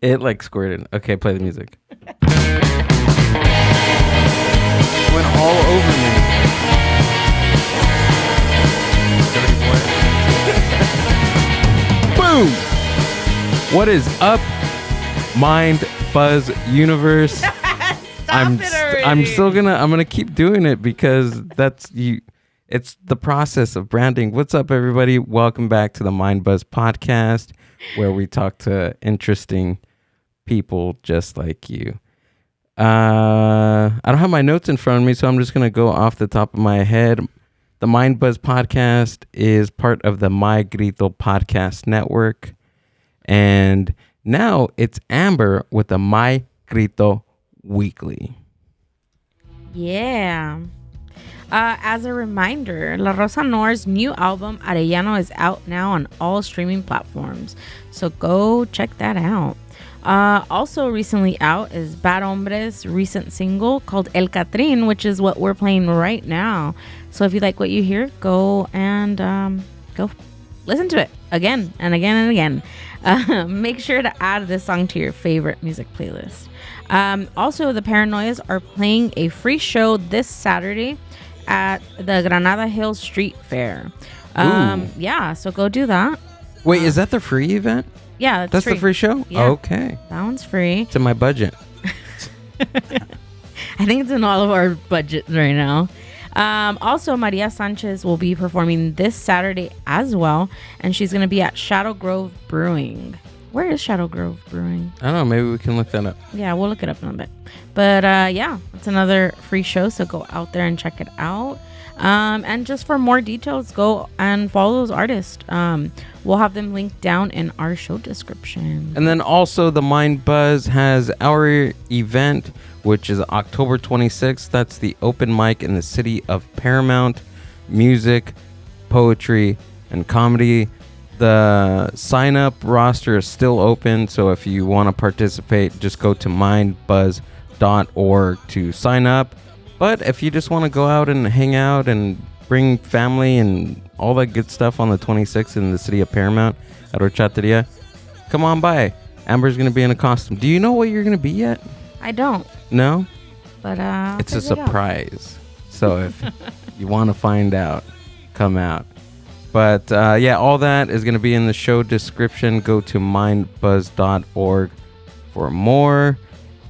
It like squirted. Okay, play the music. Went all over me. Boom! What is up, Mind Buzz Universe? I'm still gonna keep doing it because that's you. It's the process of branding. What's up, everybody? Welcome back to the Mind Buzz podcast, where we talk to interesting people just like you. I don't have my notes in front of me, so I'm just gonna go off the top of my head. The Mind Buzz podcast is part of the My Grito podcast network, and now it's Amber with the My Grito Weekly. Yeah. As a reminder, La Rosa Nior's new album, Arellano, is out now on all streaming platforms. So go check that out. Also recently out is Bad Hombres' recent single called El Catrín, which is what we're playing right now. So if you like what you hear, go and go listen to it again and again and again. Make sure to add this song to your favorite music playlist. Also, the Paranoias are playing a free show this Saturday at the Granada Hills Street Fair. Yeah, so go do that. Wait, is that the free event? Yeah, that's free. The free show? Yeah, okay. That one's free. It's in my budget. I think it's in all of our budgets right now. Also, Maria Sanchez will be performing this Saturday as well, and she's going to be at Shadow Grove Brewing. Where is Shadow Grove Brewing? I don't know. Maybe we can look that up. Yeah, we'll look it up in a bit. But yeah, it's another free show, so go out there and check it out. And just for more details, go and follow those artists. We'll have them linked down in our show description. And then also the Mind Buzz has our event, which is October 26th. That's the open mic in the city of Paramount. Music, poetry, and comedy. The sign-up roster is still open, so if you want to participate, just go to mindbuzz.org to sign up. But if you just want to go out and hang out and bring family and all that good stuff on the 26th in the city of Paramount at Horchateria, come on by. Amber's going to be in a costume. Do you know what you're going to be yet? I don't. No? But it's a surprise. So if you want to find out, come out. But yeah, all that is going to be in the show description. Go to mindbuzz.org for more.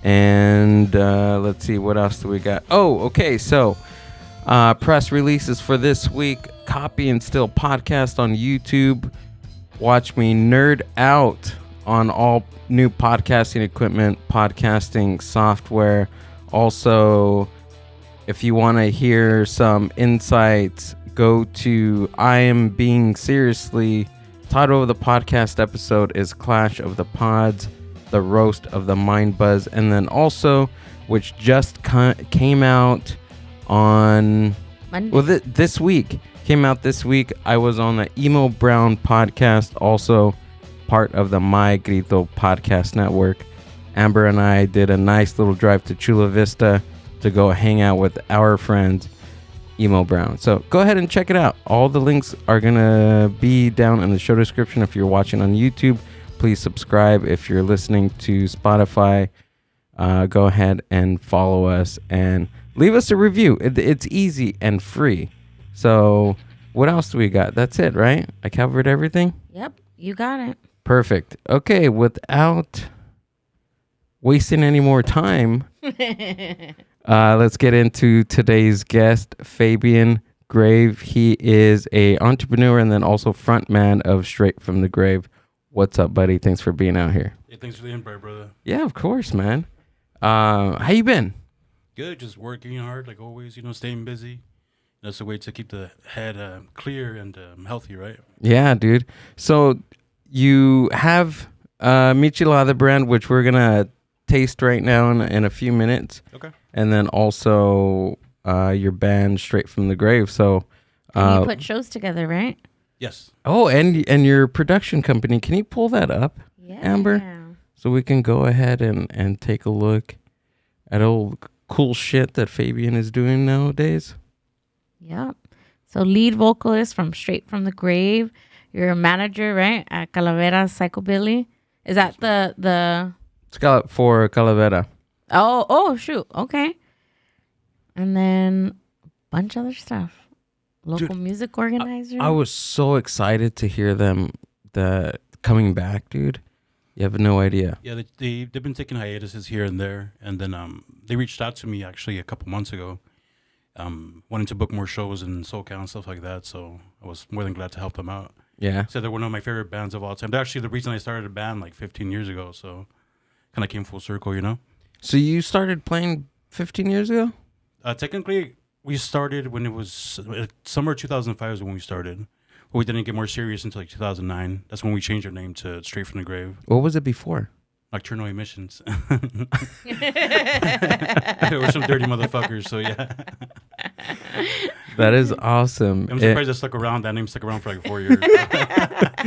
And let's see, what else do we got? Oh, okay. So press releases for this week. Copy and Still podcast on YouTube. Watch me nerd out on all new podcasting equipment, podcasting software. Also, if you want to hear some insights, go to I Am Being Seriously. Title of the podcast episode is Clash of the Pods, the roast of the Mind Buzz. And then also, which just came out on Monday. Well, this week. Came out this week. I was on the Emo Brown podcast, also part of the My Grito podcast network. Amber and I did a nice little drive to Chula Vista to go hang out with our friends Emo Brown. So go ahead and check it out. All the links are gonna be down in the show description. If you're watching on YouTube, please subscribe. If you're listening to Spotify, go ahead and follow us and leave us a review. It's easy and free. So what else do we got? That's it, right? I covered everything? Yep, you got it. Perfect. Okay, without wasting any more time, let's get into today's guest, Fabian Grave. He is a entrepreneur and then also frontman of Straight from the Grave. What's up, buddy? Thanks for being out here. Hey, thanks for the invite, brother. Yeah, of course, man. How you been? Good, just working hard like always, staying busy. That's a way to keep the head clear and healthy, right? Yeah, dude. So you have Michelada brand, which we're going to taste right now in a few minutes. Okay. And then also your band Straight from the Grave. So you put shows together, right? Yes. Oh, and your production company. Can you pull that up, yeah. Amber? So we can go ahead and take a look at all cool shit that Fabian is doing nowadays. Yep. So lead vocalist from Straight from the Grave. You're a manager, right? At Calavera, Psychobilly. Is that the? For Calavera. Oh, shoot. Okay. And then a bunch of other stuff. Local music organizer. I was so excited to hear them coming back, dude. You have no idea. Yeah, they've been taking hiatuses here and there, and then they reached out to me actually a couple months ago, wanting to book more shows in SoCal and stuff like that. So I was more than glad to help them out. Yeah. So they're one of my favorite bands of all time. They're actually the reason I started a band like 15 years ago. So kind of came full circle, you know. So you started playing 15 years ago? Technically, we started when it was summer 2005 is when we started. But we didn't get more serious until like 2009. That's when we changed our name to Straight from the Grave. What was it before? Nocturnal Emissions. We're some dirty motherfuckers, so yeah. That is awesome. I'm surprised it stuck around. That name stuck around for like 4 years.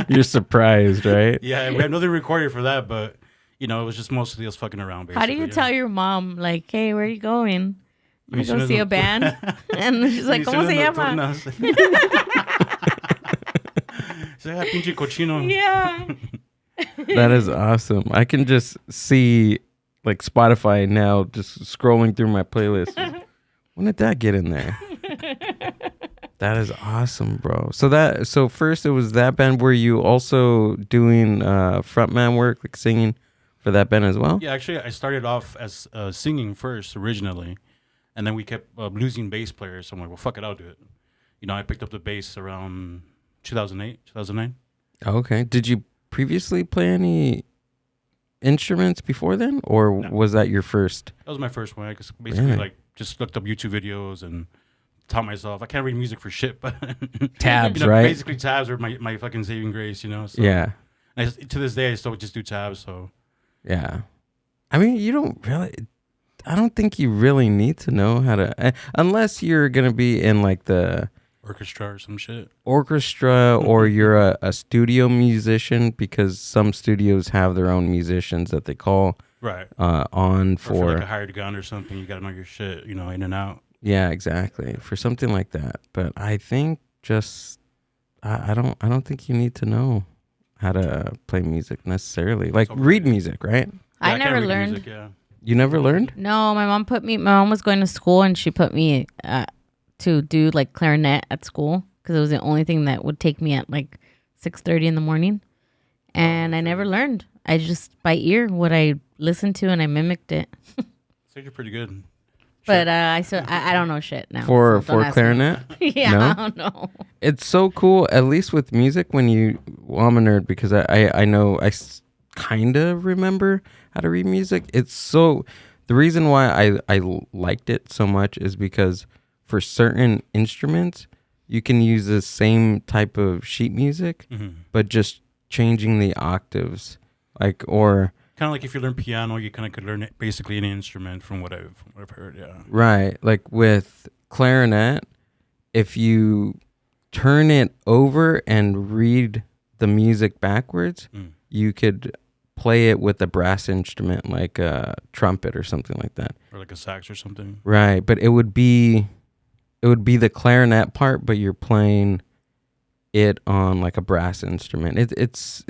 You're surprised, right? Yeah, we had nothing recorded for that, but you know, it was just mostly us fucking around. Basically. How do you tell your mom, like, hey, where are you going? I go see a band. And she's like, ¿Cómo se llama? Pinche cochino. Yeah. That is awesome. I can just see like Spotify now just scrolling through my playlist. When did that get in there? That is awesome, bro. So first it was that band. Were you also doing frontman work, like singing for that band as well? Yeah, actually I started off as singing first originally, and then we kept losing bass players. So I'm like, well, fuck it, I'll do it. You know, I picked up the bass around 2008, 2009. Okay. Did you previously play any instruments before then, or was that your first? That was my first one. I just basically like just looked up YouTube videos and taught myself. I can't read music for shit, but tabs, you know, right? Basically, tabs are my fucking saving grace, you know. So, yeah. To this day, I still just do tabs. So yeah, I mean, you don't really. I don't think you really need to know how to, unless you're gonna be in like the orchestra or some shit. Orchestra, or you're a studio musician, because some studios have their own musicians that they call right on or for like for a hired gun or something. You got to know your shit, you know, in and out. yeah, exactly, for something like that. But I think just I don't think you need to know how to play music necessarily. Like read music, right? Yeah, I can't never read learned. music, yeah. You never learned? No, my mom was going to school and she put me to do like clarinet at school because it was the only thing that would take me at like 6:30 in the morning. And I never learned. I just by ear what I listened to and I mimicked it. So you're pretty good. But I don't know shit now. For so don't ask me. clarinet? Yeah, No? I don't know. It's so cool, at least with music, when well, I'm a nerd because I know kind of remember how to read music. It's so, the reason why I liked it so much is because for certain instruments, you can use the same type of sheet music, but just changing the octaves, like, or kind of like if you learn piano, you kind of could learn basically any instrument from what I've heard. Yeah. right, like with clarinet, if you turn it over and read the music backwards, you could play it with a brass instrument like a trumpet or something like that, Or like a sax or something. right? But it would be the clarinet part, but you're playing it on like a brass instrument. It's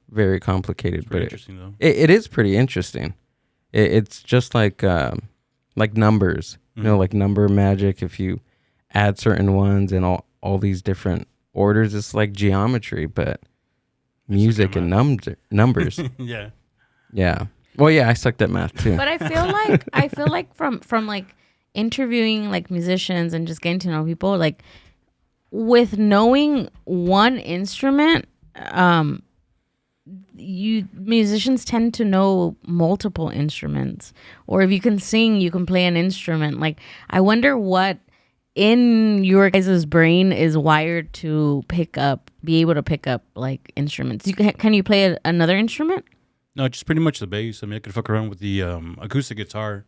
very complicated, It's pretty but interesting though. it is pretty interesting. It's just like numbers, you know, like number magic. If you add certain ones and all these different orders, it's like geometry, but music and numbers. Yeah. Yeah. Well, yeah, I sucked at math too. But I feel like from like interviewing like musicians and just getting to know people, like with knowing one instrument, musicians tend to know multiple instruments. Or if you can sing, you can play an instrument. Like I wonder what in your guys' brain is wired to be able to pick up like instruments. Can you play another instrument? No, just pretty much the bass. I mean, I could fuck around with the acoustic guitar,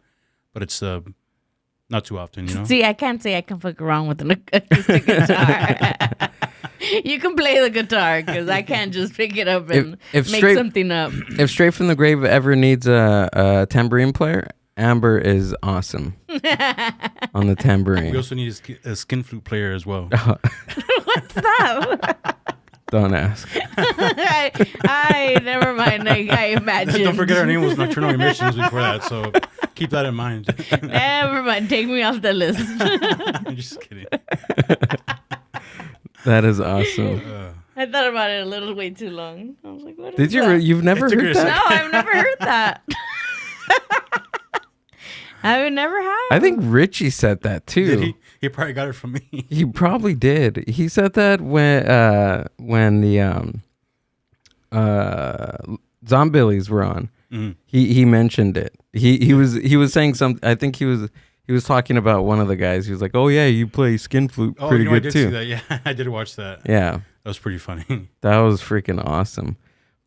but it's not too often, you know? See, I can't say I can fuck around with an acoustic guitar. You can play the guitar because I can't just pick it up and make something up. If Straight from the Grave ever needs a tambourine player, Amber is awesome on the tambourine. We also need a skin flute player as well. What's that? Don't ask. I never mind. I imagine. Don't forget our name was Nocturnal Emissions before that, so keep that in mind. Never mind. Take me off the list. I'm just kidding. That is awesome. I thought about it a little way too long. I was like, what is Did you? that? You've never took heard her a that? No, I've never heard that. I've never had. I think Richie said that too. Did he? He probably got it from me. He probably did. He said that when the Zombillies were on. Mm-hmm. He mentioned it. He was saying something. I think he was talking about one of the guys. He was like, "Oh yeah, you play skin flute pretty I good did too." see that. Yeah, I did watch that. Yeah, That was pretty funny. that was freaking awesome.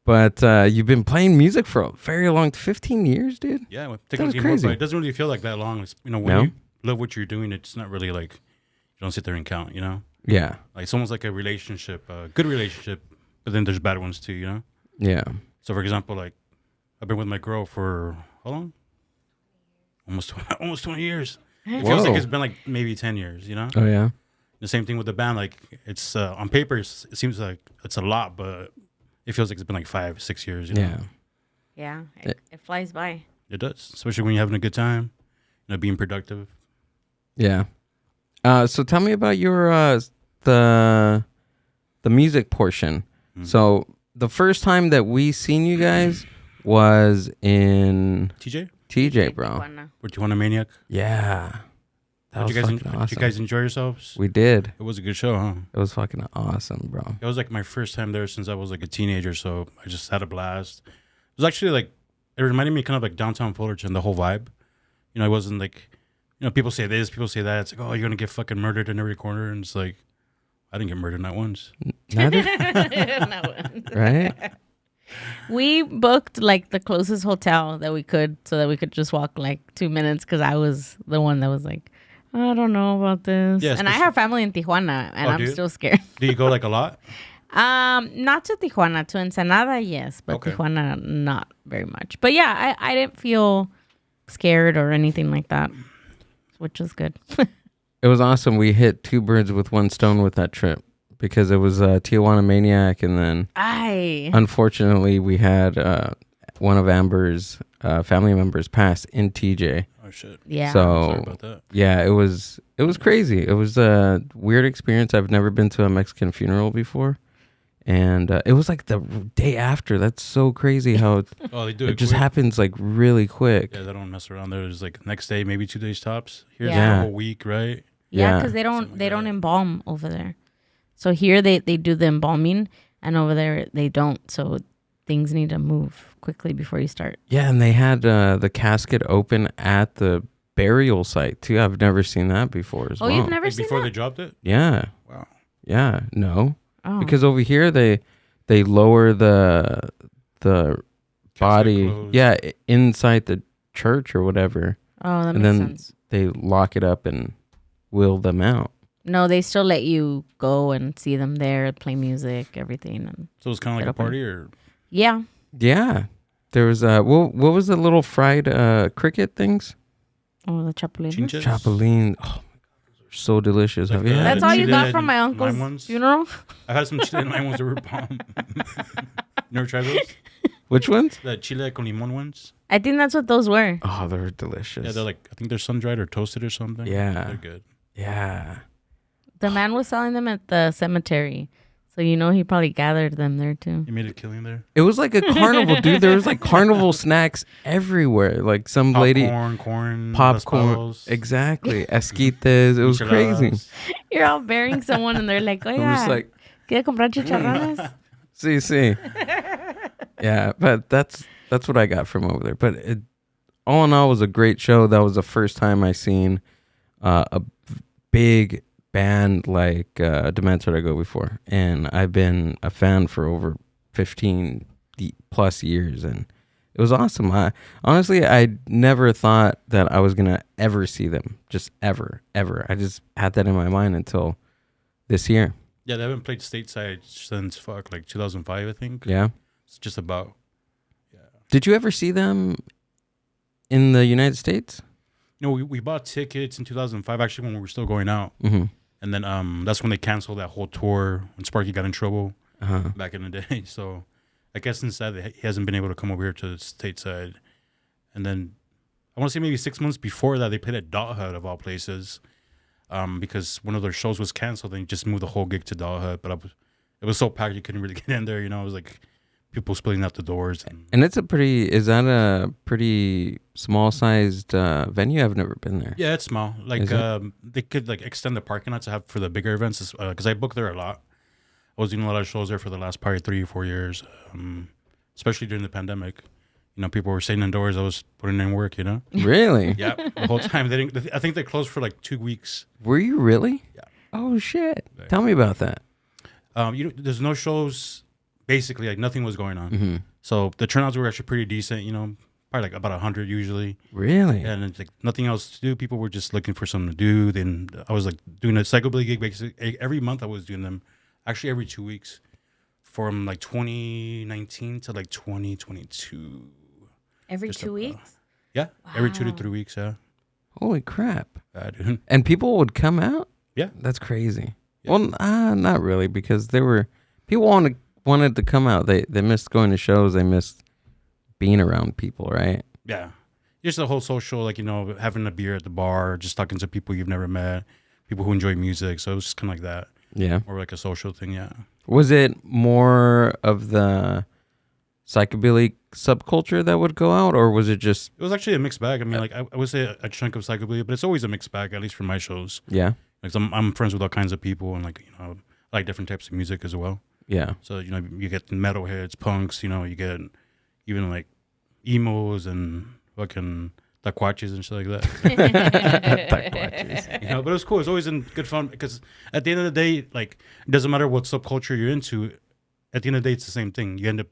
But you've been playing music for a very long, 15 years, dude. Yeah, well, That was technically, crazy. but it doesn't really feel like that long. It's, when No? you love what you're doing, it's not really like you don't sit there and count. Yeah, Like it's almost like a relationship, a good relationship, but then there's bad ones too. yeah, So for example, like I've been with my girl for how long? Almost 20 years. It feels Whoa. like it's been like maybe 10 years. Oh yeah, The same thing with the band. Like it's on paper, it seems like it's a lot, but it feels like it's been like 5-6 years. yeah. Yeah, it flies by. It does, especially when you're having a good time, being productive. Yeah. So tell me about your the music portion. Mm-hmm. So the first time that we seen you guys was in TJ, bro. Tijuana. We're Tijuana Maniac. Yeah. That was fucking awesome. Did you guys enjoy yourselves? We did. It was a good show, huh? It was fucking awesome, bro. It was like my first time there since I was like a teenager, so I just had a blast. It was actually like, it reminded me kind of like downtown Fullerton, the whole vibe. It wasn't like, people say this, people say that. It's like, oh, you're going to get fucking murdered in every corner. And it's like, I didn't get murdered not once. Neither? No. Right? We booked like the closest hotel that we could so that we could just walk like 2 minutes because I was the one that was like, I don't know about this. Yeah, and I have family in Tijuana and I'm still scared. Do you go like a lot? Not to Tijuana, to Ensenada, yes, but Okay. Tijuana, not very much. But yeah, I didn't feel scared or anything like that, which was good. It was awesome. We hit 2 birds with 1 stone with that trip because it was Tijuana Maniac, and then unfortunately we had one of Amber's family members pass in TJ. Oh shit. Yeah. So Sorry about that. yeah, it was crazy. It was a weird experience. I've never been to a Mexican funeral before, and it was like the day after. That's so crazy how Oh, they do it just quick. happens like really quick. Yeah, they don't mess around. There's like next day, maybe 2 days tops. Here's Yeah. a whole week, right? Yeah, Yeah. because they Something don't like they don't that. embalm over there. So here they do the embalming, and over there they don't. So things need to move quickly before you start. Yeah, and they had the casket open at the burial site too. I've never seen that before as Oh, well. you've never Like seen before that? they dropped it? Yeah, Wow. yeah, no, Oh. because over here they lower the body, closed. yeah, inside the church or whatever. Oh, that and makes then sense. they lock it up and wheel them out. No, they still let you go and see them there, play music, everything. And So it was kind of like Get a up on- party, or yeah, Yeah, there was what was the little fried cricket things? oh, the chapulines. chinches? Chapulín. Oh my god, those are so delicious. Like Have you the- had That's them? all you got Chile from my and uncle's lime ones? funeral. I had some chile and lime ones that were bomb. Never tried those? Which ones? The chile con limon ones? I think that's what those were. Oh, they're delicious. Yeah, they're like, I think they're sun-dried or toasted or something. Yeah. They're good. Yeah. The man was selling them at the cemetery, so he probably gathered them there too. You made a killing there? It was like a carnival, dude. There was like carnival snacks everywhere. Like some lady Corn, popcorn. Exactly. Esquites. It was crazy. You're all burying someone, and they're like, "Oh I yeah, was like, ¿quiere comprar chicharrones?" see. Yeah, but that's what I got from over there. But all in all, it was a great show. That was the first time I seen a big band like Dementor go before, and I've been a fan for over 15 plus years, and it was awesome. Honestly, I never thought that I was gonna ever see them, just ever. I just had that in my mind until this year. Yeah, they haven't played stateside since like 2005, I think. Yeah. It's just about. Did you ever see them in the United States? We bought tickets in 2005, actually, when we were still going out. Mm-hmm. And then that's when they canceled that whole tour when Sparky got in trouble. back in the day. So I guess since that, he hasn't been able to come over here to the stateside. And then I want to say maybe 6 months before that, they played at Dot Hut of all places, because one of their shows was canceled. They just moved the whole gig to Dot Hut, but it was so packed you couldn't really get in there. You know, it was like people splitting out the doors. And is that a pretty small sized venue? I've never been there. Yeah, it's small. Like they could like extend the parking lot to have for the bigger events, because I book there a lot. I was doing a lot of shows there for the last probably 3 or 4 years, especially during the pandemic. You know, people were staying indoors. I was putting in work, you know? Really? Yeah, the whole time. I think they closed for like 2 weeks. Were you really? Yeah. Oh, shit. Right. Tell me about that. There's no shows. Basically, like nothing was going on. Mm-hmm. So the turnouts were actually pretty decent, you know, probably like about 100 usually. Really? And it's like nothing else to do. People were just looking for something to do. Then I was like doing a Psychobilly gig basically every month. I was doing them, actually every 2 weeks, from like 2019 to like 2022. Every 2 weeks? Yeah, every 2 to Wow. 3 weeks. Yeah. Holy crap. Dude. And people would come out? Yeah. That's crazy. Yeah. Well, not really, because people wanted to come out. They missed going to shows. They missed being around people, right? Yeah. Just the whole social, like, you know, having a beer at the bar, just talking to people you've never met, people who enjoy music. So it was just kind of like that. Yeah. Or like a social thing, yeah. Was it more of the psychobilly subculture that would go out, or was it just... It was actually a mixed bag. I mean, like, I would say a chunk of psychobilly, but it's always a mixed bag, at least for my shows. Yeah. Like, I'm friends with all kinds of people, and, like, you know, I like different types of music as well. Yeah. So, you know, you get metalheads, punks, you know, you get even, like, emos and fucking taquaches and shit like that. Taquaches. You know, but it was cool. It was always in good fun, because at the end of the day, like, it doesn't matter what subculture you're into. At the end of the day, it's the same thing. You end up,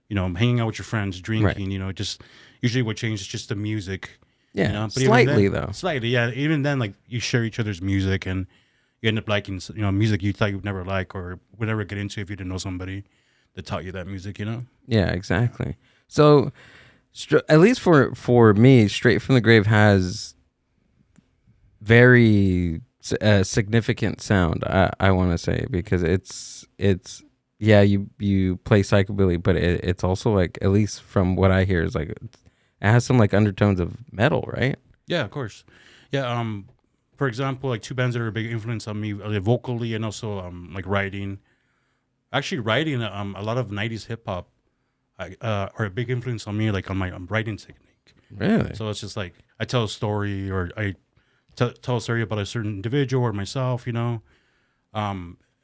you know, hanging out with your friends, drinking, Right. you know, just usually what changes is just the music. Yeah, You know? But even slightly, then- though. Slightly, yeah. Even then, like, you share each other's music, and you end up liking, you know, music you thought you'd never like or would never get into if you didn't know somebody that taught you that music, you know? Yeah, exactly. So, at least for me, Straight from the Grave has very significant sound, I want to say, because it's yeah, you play psychobilly, but it's also like, at least from what I hear, is like it has some like undertones of metal, right? Yeah, of course. Yeah, for example, like two bands that are a big influence on me, vocally and also like writing. Actually, writing a lot of 90s hip hop are a big influence on me, like on my writing technique. Really? So it's just like I tell a story, or I tell a story about a certain individual or myself, you know.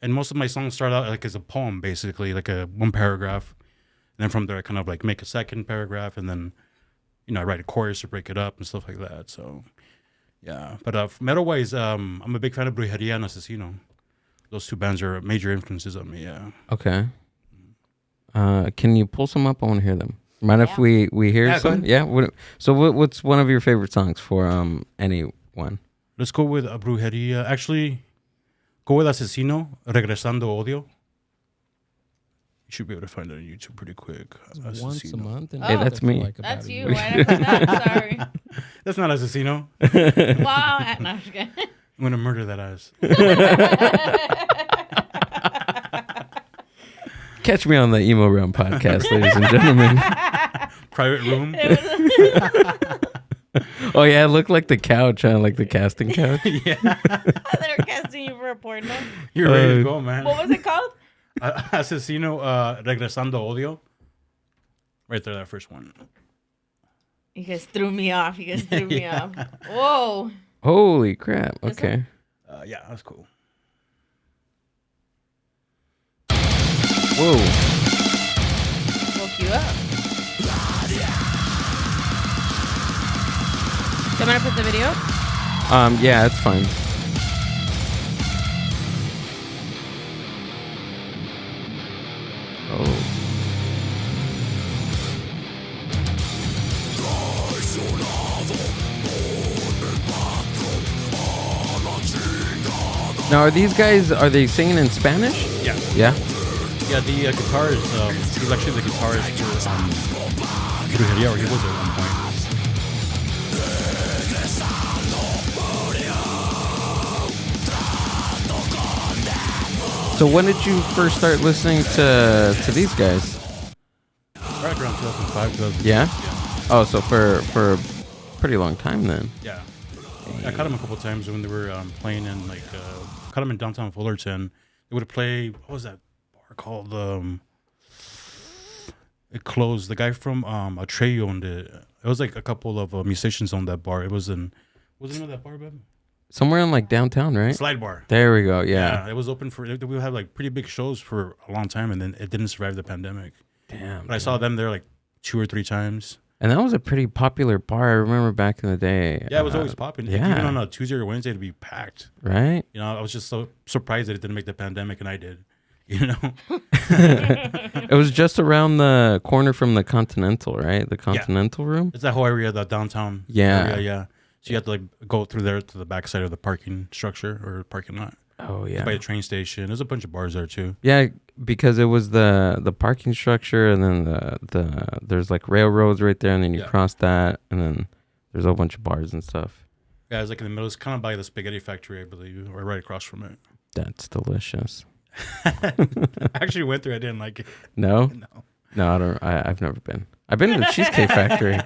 And most of my songs start out like as a poem, basically, like a one paragraph. And then from there, I kind of like make a second paragraph, and then, you know, I write a chorus to break it up and stuff like that. So, yeah. But metal-wise, I'm a big fan of Brujeria and Asesino. Those two bands are major influences on me, yeah. Okay. Can you pull some up? I want to hear them. Mind if we hear Yeah, go some? ahead. Yeah. So what's one of your favorite songs for anyone? Let's go with Brujeria. Actually, go with Asesino, Regresando Odio. You should be able to find it on YouTube pretty quick. Once a Asesino. month. And Hey, that's me. about That's a you. year. Right after that. Sorry. That's not Asesino. Wow. No, I'm just kidding. I'm going to murder that ass. Catch me on the Emo Realm podcast, ladies and gentlemen. Private room. Oh yeah, it looked like the couch, like the casting couch. Yeah. They were casting you for a porno. You're ready to go, man. What was it called? Asesino, Regresando Odio. Right there, that first one. You guys threw me off. Off. Whoa. Holy crap! This Okay. Yeah, that's cool. Whoa. Woke you up. Do you want me to put the video? Yeah, it's fine. Oh. Now, are they singing in Spanish? Yeah. Yeah. Yeah, the guitar is, he's actually the guitarist for Brujeria, or he was at one point. So when did you first start listening to these guys? Right around 2005, 2006. Yeah? Oh, so for a pretty long time then. Yeah. I caught them a couple times when they were playing in like caught them in downtown Fullerton. They would play, what was that bar called? It closed. The guy from Atreyu owned it. It was like a couple of musicians on that bar. It was in, what was the name of that bar, babe? Somewhere in like downtown, right? Slide Bar. There we go. Yeah. It was open for, we would have like pretty big shows for a long time, and then it didn't survive the pandemic. Damn. But I saw them there like 2 or 3 times. And that was a pretty popular bar. I remember back in the day. Yeah, it was always popping. Like, yeah. even on a Tuesday or Wednesday, it'd be packed. Right? You know, I was just so surprised that it didn't make the pandemic, and I did. You know? It was just around the corner from the Continental, right? The Continental room? It's that whole area, the downtown area, yeah. So you have to like go through there to the backside of the parking structure or parking lot. Oh, yeah. By the train station. There's a bunch of bars there, too. Yeah, because it was the parking structure, and then the there's like railroads right there, and then you cross that, and then there's a whole bunch of bars and stuff. Yeah, it's like in the middle. It's kind of by the spaghetti factory, I believe, or right across from it. That's delicious. I actually went there. I didn't like it. No, I don't. I've never been. I've been to the Cheesecake Factory.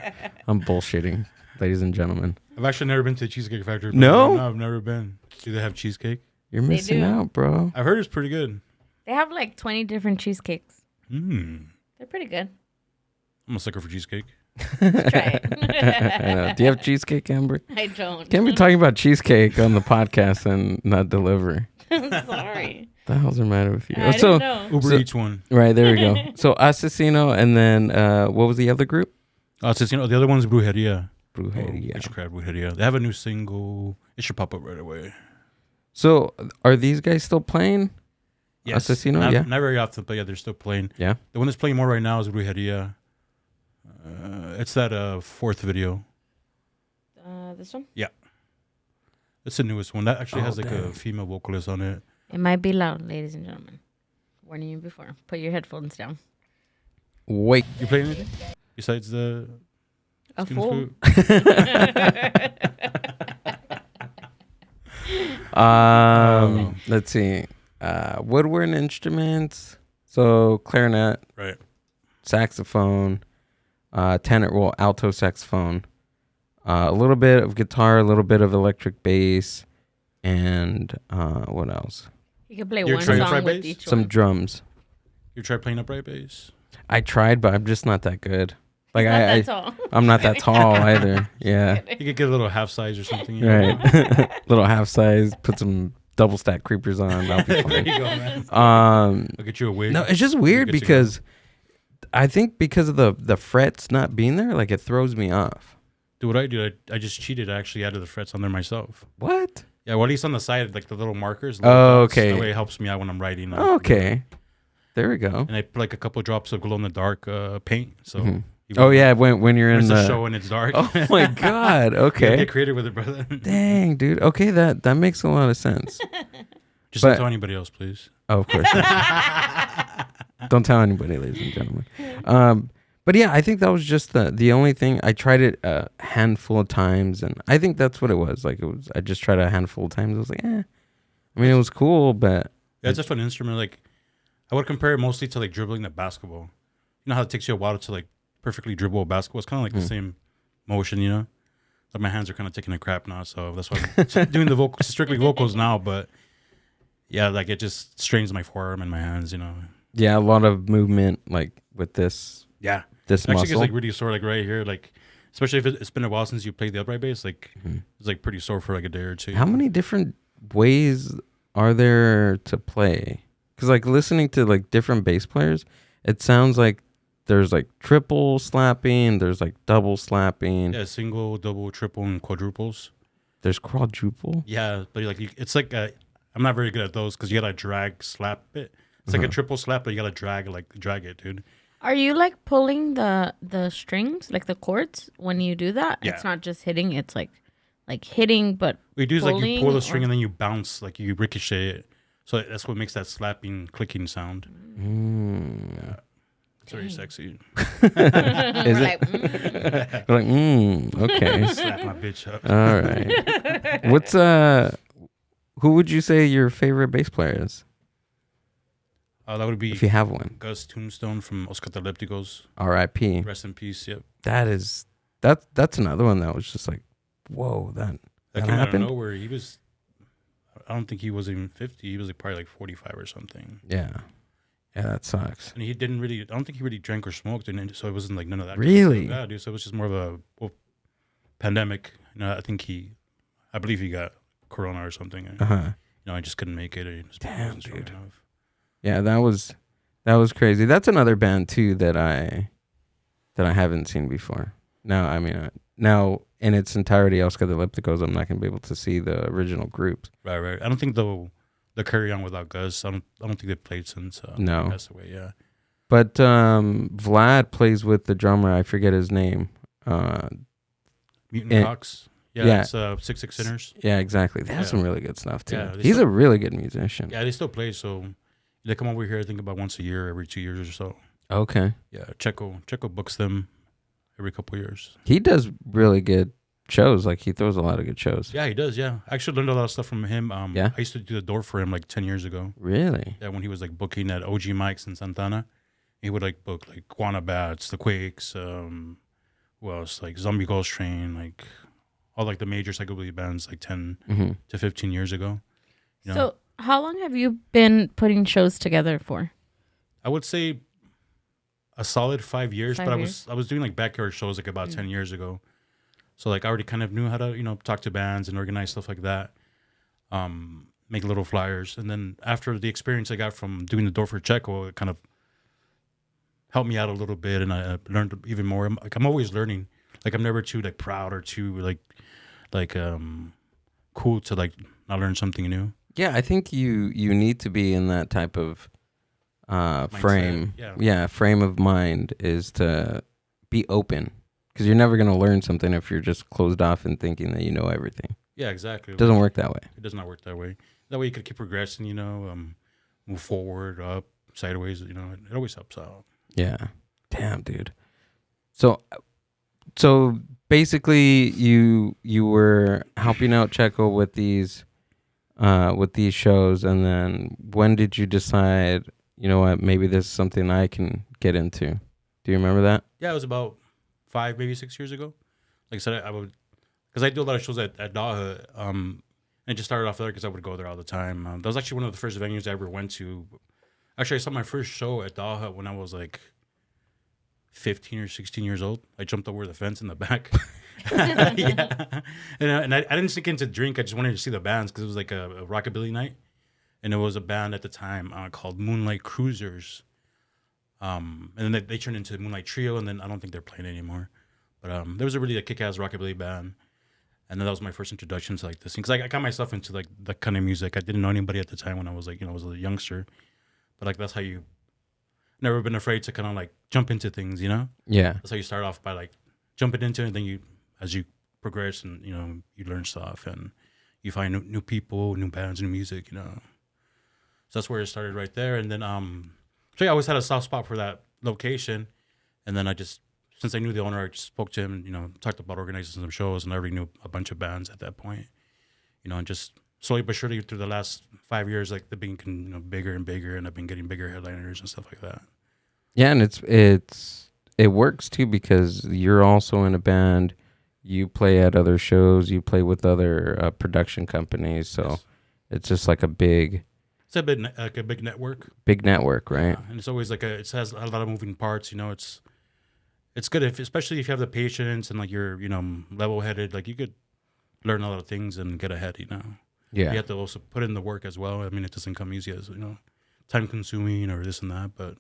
I'm bullshitting, ladies and gentlemen. I've actually never been to the Cheesecake Factory. No, I've never been. Do they have cheesecake? You're missing out, bro. I've heard it's pretty good. They have like 20 different cheesecakes. They're pretty good. I'm a sucker for cheesecake. Try it. I know. Do you have cheesecake, Amber? I don't. Can't be talking about cheesecake on the podcast and not deliver. Sorry. The hell's the matter with you? I didn't know. Uber Eats one. Right, there we go. So Asesino, and then what was the other group? Asesino. The other one's Brujeria. Brujeria. Witchcraft Brujeria. They have a new single. It should pop up right away. So are these guys still playing? Yes. Asesino, Not very often, but yeah, they're still playing. Yeah. The one that's playing more right now is Brujeria. It's that fourth video. This one? Yeah. It's the newest one. That actually has like a female vocalist on it. It might be loud, ladies and gentlemen. Warning you before. Put your headphones down. Wait. You play anything besides the A fool. Let's see. Woodwind instruments. So clarinet, right? Saxophone, tenor, well, alto saxophone, a little bit of guitar, a little bit of electric bass, and what else? You can play one song with each Some one. drums. You tried playing upright bass? I tried, but I'm just not that good. Like tall. I'm not that tall either. Yeah. You could get a little half size or something. You Right. know? Little half size. Put some double stack creepers on. That'll be There fine. you go, man. I'll get you a wig. No, it's just weird because I think because of the frets not being there, like it throws me off. Do what I do. I just cheated. I actually added the frets on there myself. What? Yeah, well, at least on the side, like the little markers. Oh, dots. okay. That way it helps me out when I'm writing. Okay. There we go. And I put like a couple drops of glow in the dark paint. So. Oh yeah, when you're in the show and it's dark. Oh my god. Okay. Get creative with it, brother. Dang, dude. Okay, that makes a lot of sense. Just don't tell anybody else, please. Oh, of course. Don't tell anybody, ladies and gentlemen. But yeah, I think that was just the only thing. I tried it a handful of times, and I think that's what it was. Like I just tried a handful of times. I was like, I mean, it was cool, but yeah, it's just an instrument. Like I would compare it mostly to like dribbling the basketball. You know how it takes you a while to like perfectly dribble a basketball? It's kind of like the same motion, you know. Like my hands are kind of taking a crap now, so that's why I'm doing the vocals, strictly vocals now. But yeah, like it just strains my forearm and my hands, you know. Yeah, a lot of movement, like with this. Yeah, this muscle. Actually gets like really sore, like right here, like especially if it's been a while since you played the upright bass, like it's like pretty sore for like a day or two. How many different ways are there to play? Because like listening to like different bass players, it sounds like there's like triple slapping, there's like double slapping. Yeah, single, double, triple, and quadruples. There's quadruple. Yeah, but like it's like I'm not very good at those because you gotta drag slap it. It's like a triple slap, but you gotta drag it, dude. Are you like pulling the strings, like the chords, when you do that? Yeah. It's not just hitting; it's like hitting, but what you do is like you pull the string or... and then you bounce, like you ricochet it. So that's what makes that slapping, clicking sound. Yeah. It's very sexy. Is it? Okay. Slap my bitch up. All right. What's who would you say your favorite bass player is? That would be if you have one. Gus Tombstone from Os Catalepticos. R.I.P. Rest in peace. Yep. That's another one that was just like, whoa, that That came happened. out of nowhere. He was. I don't think he was even 50. He was like probably like 45 or something. Yeah, that sucks. And he didn't really. I don't think he really drank or smoked, and so it wasn't like none of that. Really? Yeah, dude. So it was just more of a pandemic. I believe he got corona or something. I just couldn't make it. Damn, dude. Yeah, that was crazy. That's another band too that I haven't seen before. Now in its entirety, Oscar the Ellipticos, I'm not gonna be able to see the original groups. Right. I don't think they'll carry on without Gus. I don't think they've played since no. he passed away. Yeah. But Vlad plays with the drummer. I forget his name. Mutant Cox. Yeah, it's 6 Sinners. Yeah, exactly. They have some really good stuff too. Yeah, he's a really good musician. Yeah, they still play. So they come over here, I think about once a year, every 2 years or so. Okay. Yeah, Checo books them every couple of years. He does really good shows. Like he throws a lot of good shows. Yeah, he does. Yeah, I actually learned a lot of stuff from him. Yeah? I used to do the door for him like 10 years ago. Really? Yeah, when he was like booking at OG Mike's in Santana, he would like book like Guana Bats, The Quakes, who else, like Zombie Ghost Train, like all like the major psychobilly bands like 10 to 15 years ago. You know? So how long have you been putting shows together for? I would say a solid 5 years, 5 but years? I was doing like backyard shows like about 10 years ago. So like I already kind of knew how to, talk to bands and organize stuff like that. Make little flyers. And then after the experience I got from doing the door for Checo, it kind of helped me out a little bit, and I learned even more. I'm always learning. Like I'm never too like proud or too like cool to like not learn something new. Yeah, I think you need to be in that type of frame. Yeah. Frame of mind is to be open, because you're never going to learn something if you're just closed off and thinking that you know everything. Yeah, exactly. It doesn't work that way. It does not work that way. That way you could keep progressing, move forward, up, sideways, it always helps out. Yeah. Damn, dude. So basically you were helping out Checo with these shows, and then when did you decide, you know what, maybe this is something I can get into? Do you remember that? Yeah, it was about 5, maybe 6 years ago. Like I said, I would, because I do a lot of shows at Daha, and it just started off there because I would go there all the time. That was actually one of the first venues I ever went to. Actually, I saw my first show at Daha when I was like 15 or 16 years old. I jumped over the fence in the back. Yeah. And I didn't sneak in to drink. I just wanted to see the bands because it was like a rockabilly night. And it was a band at the time called Moonlight Cruisers. And then they turned into Moonlight Trio, and then I don't think they're playing anymore. But there was a really kick-ass rockabilly band. And then that was my first introduction to like this thing. Because I got myself into like that kind of music. I didn't know anybody at the time when I was like, I was a youngster. But like that's how you never been afraid to kind of like jump into things, Yeah. That's how you start off, by like jumping into it, and then as you progress and, you learn stuff and you find new people, new bands, new music, So that's where it started right there. And then, so I always had a soft spot for that location. And then since I knew the owner, I just spoke to him and, talked about organizing some shows, and I already knew a bunch of bands at that point, and just slowly but surely through the last 5 years, like they've been bigger and bigger, and I've been getting bigger headliners and stuff like that. Yeah, and it works too, because you're also in a band. You play at other shows. You play with other production companies. So Yes. It's just like a big network. Big network, right? And it's always like it has a lot of moving parts. It's good especially if you have the patience and like you're level headed. Like you could learn a lot of things and get ahead. Yeah. You have to also put in the work as well. I mean, it doesn't come easy as time consuming or this and that. But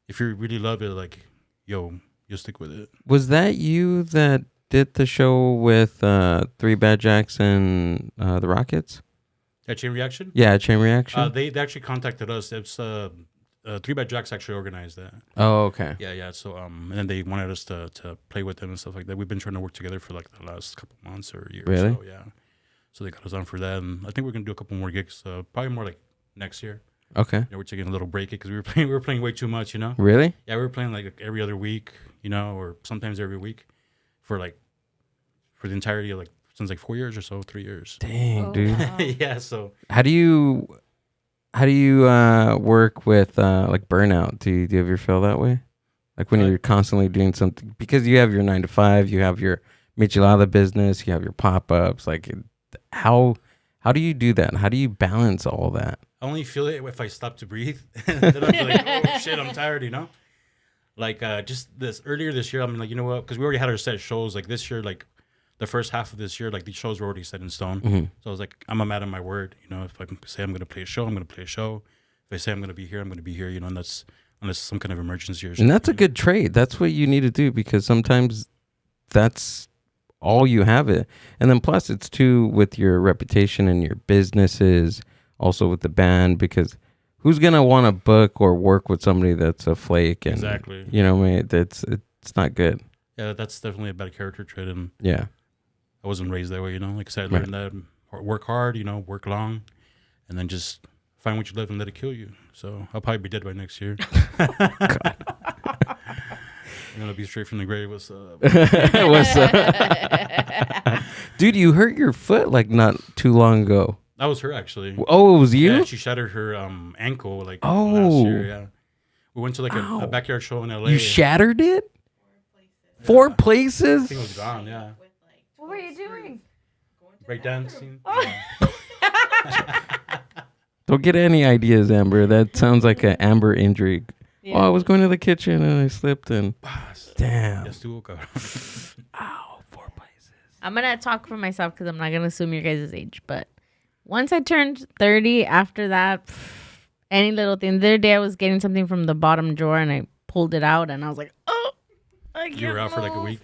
if you really love it, like you'll stick with it. Was that you that did the show with Three Bad Jacks and the Rockets? At Chain Reaction? Yeah, Chain Reaction. They actually contacted us. It's Three Bad Jacks actually organized that. Oh, okay. Yeah. So and then they wanted us to play with them and stuff like that. We've been trying to work together for like the last couple months or a year. Really? Or so, yeah. So they got us on for that, and I think we're gonna do a couple more gigs. Probably more like next year. Okay. Yeah, we're taking a little break because we were playing way too much. Really? Yeah, we were playing like every other week, or sometimes every week for the entirety of since 4 years or so, 3 years. Dang, Oh, dude. wow. Yeah. So How do you How do you work with like burnout? Do you ever feel that way? Like when you're constantly doing something, because you have your 9 to 5, you have your Michelada business, you have your pop-ups. Like how do you do that? How do you balance all that? I only feel it if I stop to breathe. Then I'll be like, oh shit, I'm tired, you know? Like just earlier this year, I'm like, you know what? Because we already had our set shows. Like this year, like the first half of this year, like these shows were already set in stone. Mm-hmm. So I was like, I'm a man of my word. You know, if I say I'm going to play a show, I'm going to play a show. If I say I'm going to be here, I'm going to be here. You know, and that's unless some kind of emergency or something. And that's a good trade. That's what you need to do, because sometimes that's all you have it. And then plus it's too with your reputation and your businesses, also with the band, because who's going to want to book or work with somebody that's a flake? And, Exactly. You know, I mean, it's not good. Yeah, that's definitely a bad character trait. And Yeah. I wasn't raised that way, you know. Like I said, I learned that work hard, you know, work long, and then just find what you love and let it kill you. So I'll probably be dead by next year. And then I'll be straight from the grave. What's up? What's up? Dude, you hurt your foot like not too long ago. That was her, actually. Oh, it was you? Yeah, she shattered her ankle like Oh. last year. Yeah, we went to like a backyard show in LA. You shattered it? 4 places? I think it was gone. Yeah, What were you doing? breakdancing. Don't get any ideas, Amber. That sounds like an Amber injury. Yeah. Oh, I was going to the kitchen and I slipped and damn. Ya estuvo, cabrón. Ow, 4 places. I'm going to talk for myself because I'm not going to assume your guys' age. But once I turned 30, after that, any little thing. The other day I was getting something from the bottom drawer and I pulled it out and I was like, oh, I can't You were out for like a move. week.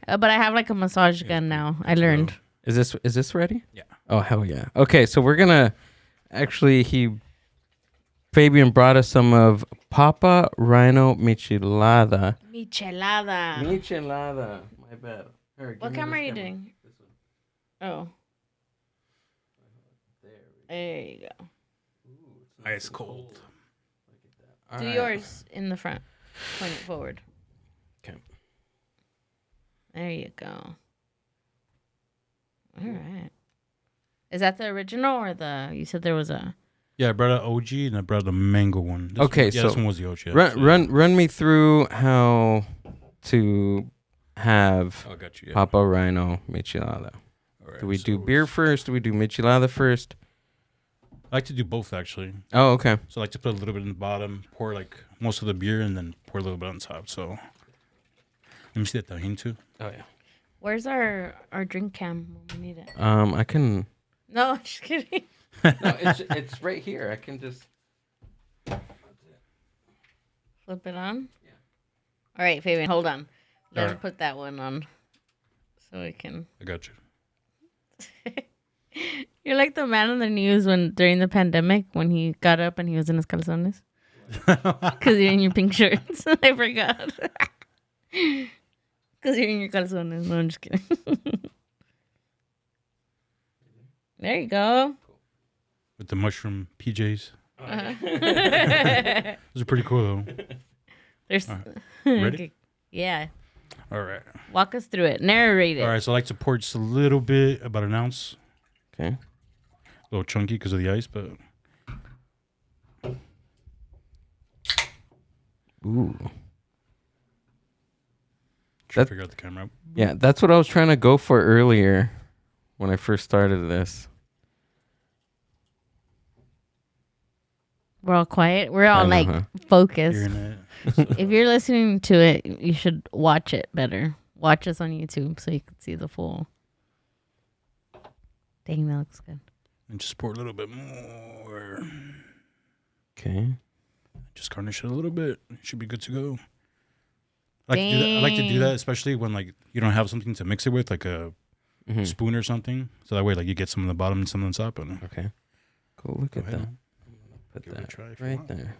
But I have like a massage gun now. I learned. Is this ready? Yeah. Oh, hell yeah. Okay, so we're going to actually Fabian brought us some of Papa Rhino Michelada. Michelada. Michelada. My bad. Here, give What me camera are this you camera. doing? Oh. There you go. Ice cold. All Do right. yours in the front. Point it forward. Okay. There you go. All right. Is that the original or you said there was a... Yeah, I brought an OG and I brought the mango one. This one was the OG. Run me through how to have I got you. Yeah. Papa Rhino Michelada. All right, Do we so do beer first? Do we do Michelada first? I like to do both, actually. Oh, okay. So I like to put a little bit in the bottom, pour like most of the beer, and then pour a little bit on top. So let me see that tajin too. Oh yeah. Where's our drink cam when we need it? I can. No, just kidding. No, it's right here. I can just. Flip it on? Yeah. All right, Fabian, hold on. Let All me right. put that one on so we can... I got you. You're like the man on the news during the pandemic when he got up and he was in his calzones. Because you're in your pink shirts. I forgot. Because you're in your calzones. No, I'm just kidding. There you go. With the mushroom PJs. Uh-huh. Those are pretty cool, though. There's All right. Ready? Okay. Yeah. All right. Walk us through it. Narrate it. All right, so I like to pour just a little bit, about an ounce. Okay. A little chunky because of the ice, but Ooh. try to figure out the camera out. Yeah, that's what I was trying to go for earlier when I first started this. We're all quiet. We're all I know, like huh? focused. Hearing it. If you're listening to it, you should watch it better. Watch us on YouTube so you can see the full. Dang, that looks good. And just pour a little bit more. Okay. Just garnish it a little bit. It should be good to go. I like to do that, especially when like you don't have something to mix it with, like a Mhm. spoon or something. So that way, like you get some on the bottom and some on the top. And Okay. Cool. Look go at ahead. that. Put Give it a that try if you right want. there.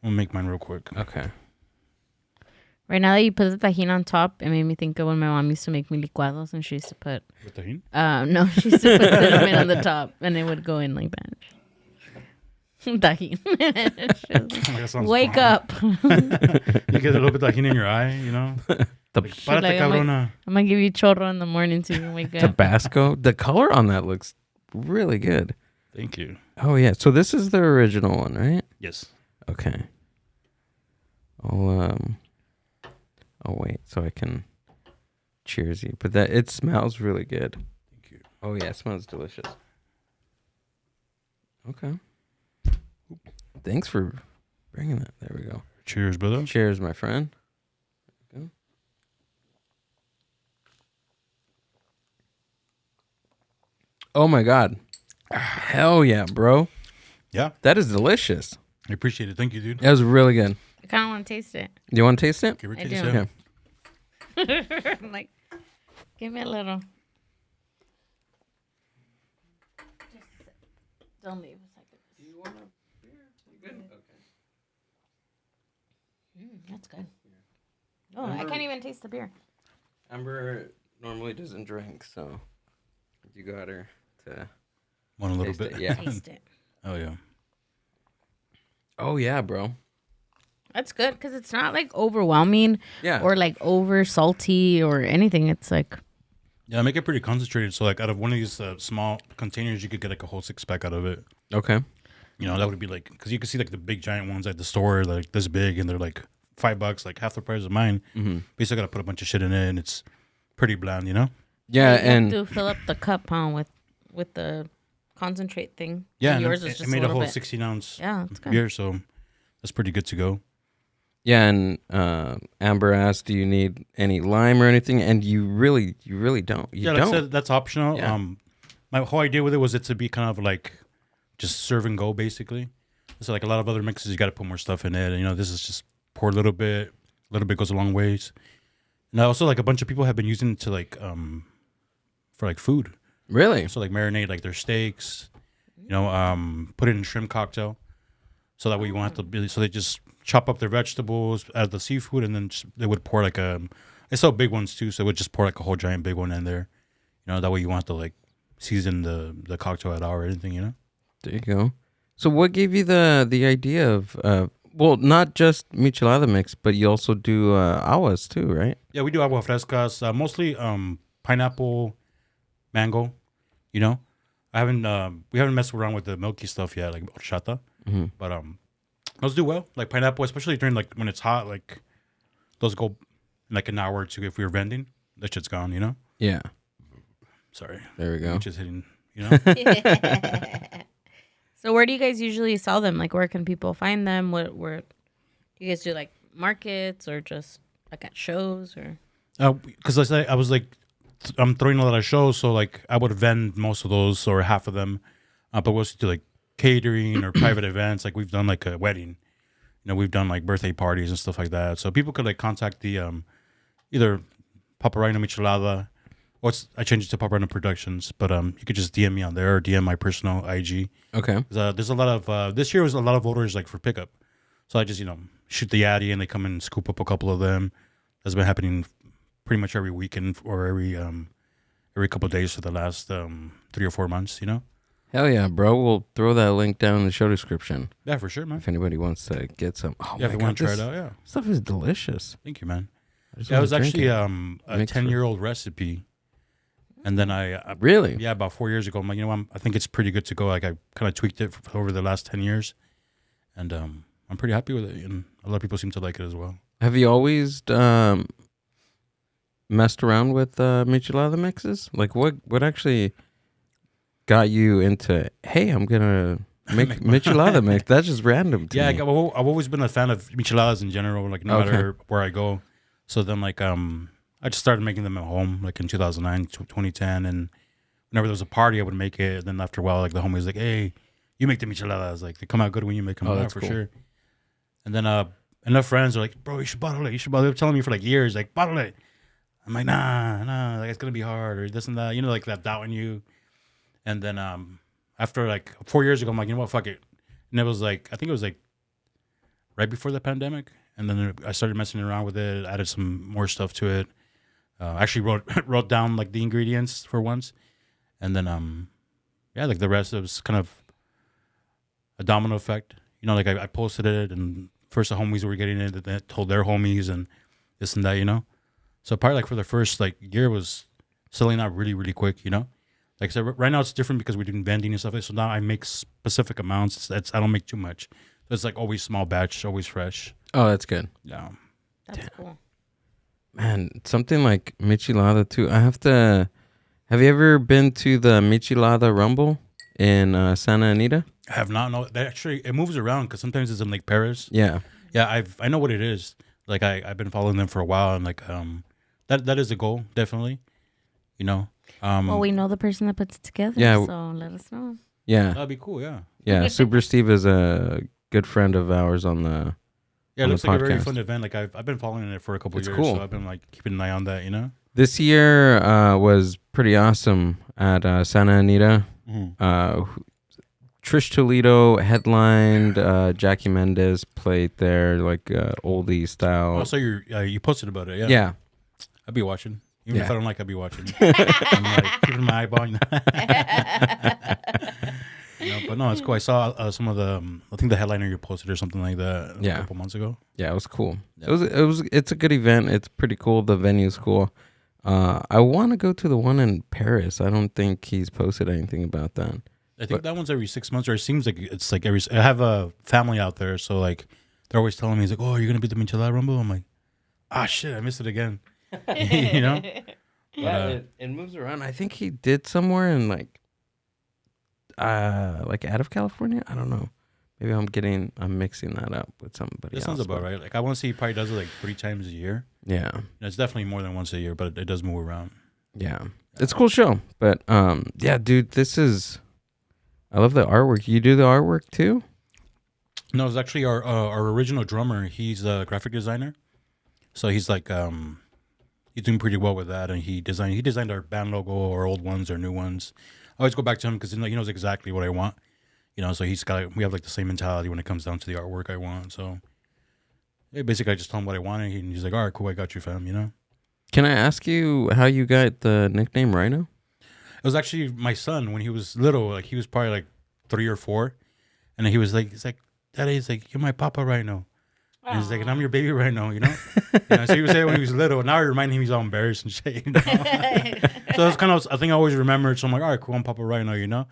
I'm gonna make mine real quick. Okay. Right now that you put the tajin on top, it made me think of when my mom used to make me licuados and she used to put, With tajin? no, she used to put cinnamon on the top and it would go in like that. Tajin. That sounds Wake bomb. up. You get a little bit of tajin in your eye, you know? The Like, párate, like, I'm like- cabrona. I'm going to give you chorro in the morning so you can wake up. Tabasco. The color on that looks really good. Thank you. Oh yeah. So this is the original one, right? Yes. Okay. I'll wait so I can cheers you. But that it smells really good. Thank you. Oh yeah, it smells delicious. Okay. Thanks for bringing that. There we go. Cheers, brother. Cheers, my friend. There we go. Oh my God. Hell yeah, bro. Yeah. That is delicious. I appreciate it. Thank you, dude. That was really good. I kind of want to taste it. You want to taste it? Give her I taste do. it. Yeah. I'm like, give me a little. Don't leave a second. Do you want a beer? You good? Okay. That's good. Oh, I can't even taste the beer. Amber normally doesn't drink, so you got her to Want a little taste bit? it. Yeah. Taste it. Oh, yeah. Oh yeah, bro. That's good because it's not like overwhelming Yeah. or like over salty or anything. It's like, Yeah, make it pretty concentrated. So, like, out of one of these small containers, you could get like a whole 6-pack out of it. Okay. You know, that would be like, because you can see like the big giant ones at the store, like this big, and they're like $5, like half the price of mine. Mm-hmm. But you still got to put a bunch of shit in it, and it's pretty bland, you know? Yeah, you and have to fill up the cup, huh, with the concentrate thing. Yeah, And and yours it, is just it made a little whole bit. 16-ounce Yeah, it's good. beer, so that's pretty good to go. yeah, and Amber asked, "Do you need any lime or anything?" And you really don't. You Yeah, like I don't. said, that's optional. Yeah. My whole idea with it was it to be kind of like just serve and go, basically. So like a lot of other mixes, you got to put more stuff in it. And, you know, this is just pour a little bit goes a long ways. And also, like, a bunch of people have been using it to like for like food. Really? So like marinate like their steaks, you know, put it in shrimp cocktail. So that way you won't have to really. So they just chop up their vegetables, add the seafood, and then they would pour like they sell big ones too, so they would just pour like a whole giant big one in there. You know, that way you won't have to like season the cocktail at all or anything. You know. There you go. So what gave you the idea of well, not just Michelada mix, but you also do aguas too, right? Yeah, we do agua frescas, mostly pineapple, mango. You know, we haven't messed around with the milky stuff yet, like horchata. Mm-hmm. But those do well, like pineapple, especially during like when it's hot. Like those go in like an hour or two. If we were vending, that shit's gone. You know. Yeah. Sorry, There we go. just hitting. You know. So where do you guys usually sell them? Like, where can people find them? Where do you guys do, like markets or just like at shows or? Because I was like, I'm throwing a lot of shows, so like I would vend most of those or half of them, but we also do like catering or private events. Like we've done like a wedding, you know, we've done like birthday parties and stuff like that. So people could like contact the either Papa Rhino Michelada, or I changed it to Papa Rhino Productions, but you could just DM me on there or DM my personal IG. Okay. There's a lot of this year was a lot of orders like for pickup, so I just shoot the Yaddy and they come and scoop up a couple of them. That's been happening pretty much every weekend or every couple of days for the last 3 or 4 months. You know. Hell yeah, bro. We'll throw that link down in the show description Yeah, for sure, man. if anybody wants to get some. Oh Yeah, my if you God, want to try this it out, yeah. stuff is delicious. Thank you, man. I just Yeah, it wanna was drink actually it. a Mixed 10-year-old recipe, and then I Really? yeah, about 4 years ago, I'm like, I think it's pretty good to go. Like I kind of tweaked it over the last 10 years, and I'm pretty happy with it, and a lot of people seem to like it as well. Have you always messed around with Michelada mixes? Like, what actually got you into? Hey, I'm gonna make Michelada mix. That's just random to Yeah, me. I've always been a fan of micheladas in general. Like no Okay. matter where I go. So then like I just started making them at home like in 2009, 2010, and whenever there was a party, I would make it. Then after a while, like the homies like, hey, you make the micheladas. Like they come out good when you make them. Oh, Yeah, that's for cool. sure. And then enough friends are like, bro, you should bottle it. You should bottle it. They were telling me for like years, like bottle it. I'm like, nah, like it's gonna be hard or this and that. You know, like that doubt in you. And then after like 4 years ago, I'm like, you know what, fuck it. And it was like, I think it was like right before the pandemic. And then I started messing around with it, added some more stuff to it. Actually wrote down like the ingredients for once. And then, yeah, like the rest, it was kind of a domino effect. You know, like I posted it and first the homies were getting it, they told their homies and this and that, you know. So probably like for the first like year was selling out really, really quick, you know. Like I said, right now it's different because we're doing vending and stuff. So now I make specific amounts. I don't make too much. So it's like always small batch, always fresh. Oh, that's good. Yeah. That's cool. Man, something like Michelada too. Have you ever been to the Michelada Rumble in Santa Anita? I have not. No, that actually it moves around because sometimes it's in like Paris. Yeah. Yeah, I know what it is. Like I've been following them for a while, and like that is a goal definitely. You know. Well, we know the person that puts it together. Yeah. So let us know. Yeah. That'd be cool. Yeah. Yeah. Super Steve is a good friend of ours on the. Yeah, it on looks the like a very podcast. fun event. Like I've been following it for a couple It's years, cool. so I've been like keeping an eye on that. You know. This year was pretty awesome at Santa Anita. Mm-hmm. Trish Toledo headlined. Jackie Mendez played there, like oldie style. Also, you posted about it. Yeah. Yeah. I'd be watching. Even if Yeah. I don't like, I'd be watching. I'm like keeping my eyeball. You know, but no, it's cool. I saw some of the. I think the headliner you posted or something like that. Yeah. A couple months ago. Yeah, it was cool. Yeah. It's a good event. It's pretty cool. The venue's cool. I want to go to the one in Paris. I don't think he's posted anything about that. I think that one's every 6 months, or it seems like it's like every. I have a family out there, so like they're always telling me, "He's like, oh, you're gonna be at the Michelada Rumble." I'm like, ah, shit, I missed it again. You know? Yeah, it moves around. I think he did somewhere in like out of California. I don't know. Maybe I'm mixing that up with somebody That else. sounds about right. Like I want to see he probably does it like 3 times a year. Yeah. And it's definitely more than once a year, but it does move around. Yeah. It's a cool show. But yeah, dude, I love the artwork. You do the artwork too? No, it's actually our original drummer. He's a graphic designer, so he's like he's doing pretty well with that. And he designed our band logo, our old ones, our new ones. I always go back to him because he knows exactly what I want. You know, so we have like the same mentality when it comes down to the artwork I want. So yeah, basically, I just tell him what I want, and he's like, "All right, cool, I got you, fam." You know. Can I ask you how you got the nickname Rhino? It was actually my son when he was little. Like he was probably like 3 or 4, and he's like, "Daddy," he's like, "You're my papa Rhino." And he's like, "And I'm your baby Rhino," you know? So he was saying when he was little. Now I remind him he's all embarrassed and shit. You know? So it's kind of, I think I always remember it. So I'm like, all right, cool, I'm Papa Rhino, you know?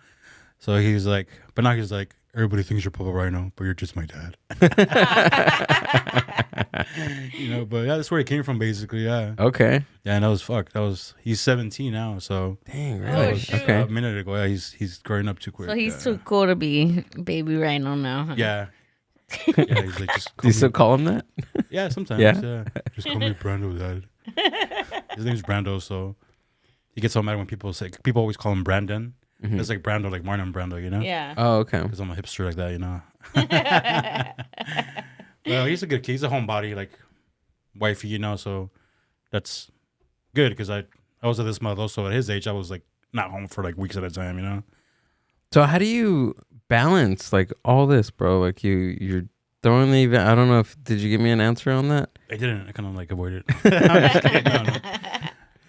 So he's like, but now he's like, everybody thinks you're Papa Rhino, but you're just my dad. You know, but yeah, that's where it came from basically, yeah. Okay. Yeah, and that was fucked. He's 17 now, so. Dang, Oh, really? shoot. Okay. A minute ago, yeah, he's growing up too quick. So he's too cool to be baby Rhino now. Huh? Yeah. Yeah, he's like, just Do you still call him that? Yeah, sometimes. Yeah? Yeah. Just call me Brando, Dad. His name's Brando, so he gets so mad when people always call him Brandon. Mhm. It's like Brando, like Marlon Brando, you know? Yeah. Oh, okay. Because I'm a hipster like that, you know? Well, he's a good kid. He's a homebody, like wifey, you know? So that's good because I was at this model, so at his age, I was like not home for like weeks at a time, you know? So how do you balance like all this, bro? Like you're throwing the event. I don't know did you give me an answer on that? I didn't. I kind of like avoid it. I'm just kidding.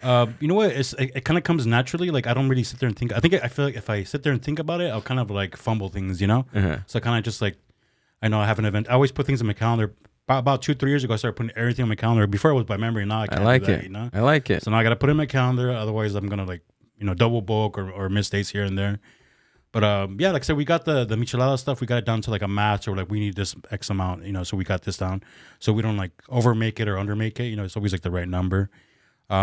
No. You know what? It kind of comes naturally. Like I don't really sit there and think. I feel like if I sit there and think about it, I'll kind of like fumble things, you know. Uh-huh. So I kind of just like, I know I have an event. I always put things in my calendar. About 2-3 years ago, I started putting everything on my calendar. Before it was by memory. Now I can't like do that, it. you know. I like it. So now I got to put it in my calendar. Otherwise, I'm gonna like double book or miss dates here and there. But yeah, like I said, we got the Michelada stuff. We got it down to like a match, or like we need this X amount, you know. So we got this down, so we don't like over make it or under make it. You know, it's always like the right number.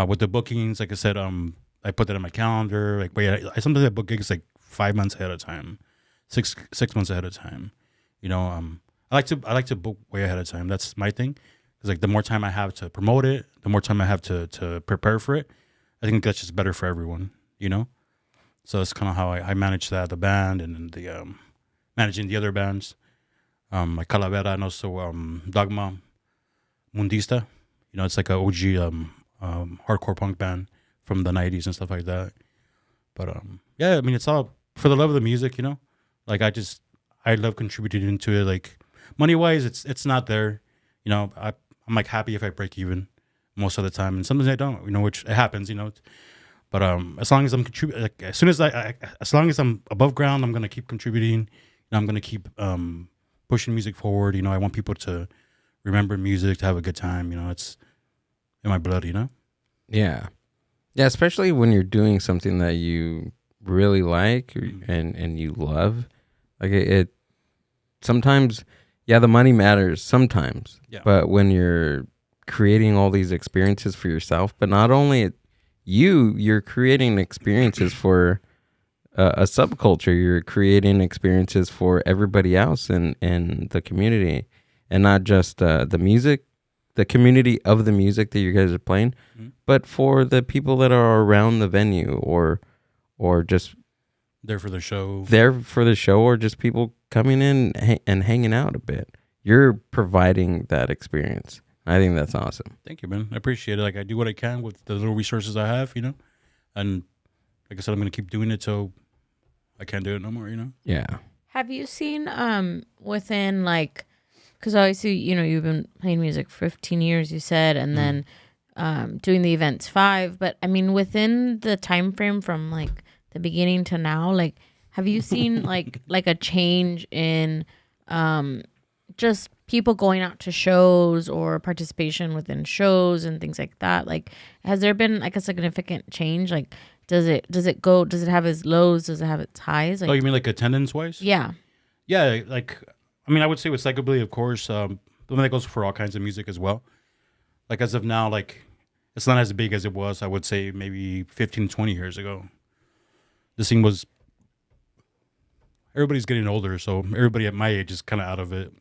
With the bookings, like I said, I put that in my calendar. Like, wait, I sometimes I book gigs like 5 months ahead of time, six months ahead of time. You know, I like to book way ahead of time. That's my thing. Because like the more time I have to promote it, the more time I have to prepare for it. I think that's just better for everyone. You know. So that's kind of how I manage that, the band, and the managing the other bands, like Calavera and also Dogma Mundista. You know, it's like a OG hardcore punk band from the 90s and stuff like that. But yeah, I mean, it's all for the love of the music, you know? Like I love contributing into it. Like money-wise, it's not there. You know, I'm like happy if I break even most of the time. And sometimes I don't, you know, which it happens, you know. But as long as I'm contributing, like, as long as I'm above ground, I'm gonna keep contributing. And I'm gonna keep pushing music forward. You know, I want people to remember music, to have a good time. You know, it's in my blood. You know. Yeah. Yeah, especially when you're doing something that you really like and you love, like it sometimes, yeah, the money matters sometimes, but when you're creating all these experiences for yourself, but not only you're creating experiences for a subculture, you're creating experiences for everybody else in the community, and not just the music, the community of the music that you guys are playing, but for the people that are around the venue or just there for the show, or just people coming in and hanging out a bit. You're providing that experience. I think that's awesome. Thank you, man. I appreciate it. Like, I do what I can with the little resources I have, you know, and like I said, I'm going to keep doing it till I can't do it no more, you know? Yeah. Have you seen within, like, because obviously, you know, you've been playing music for 15 years, you said, and then doing the events 5, but I mean, within the time frame from like the beginning to now, like, have you seen like a change in just people going out to shows or participation within shows and things like that? Like, has there been like a significant change? Like, does it have its lows? Does it have its highs? Like, Oh, you mean like attendance wise? yeah. Yeah, like, I mean, I would say with Psychobilly, of course, that goes for all kinds of music as well. Like, as of now, like, it's not as big as it was, I would say, maybe 15, 20 years ago. The scene was, everybody's getting older, so everybody at my age is kind of out of it.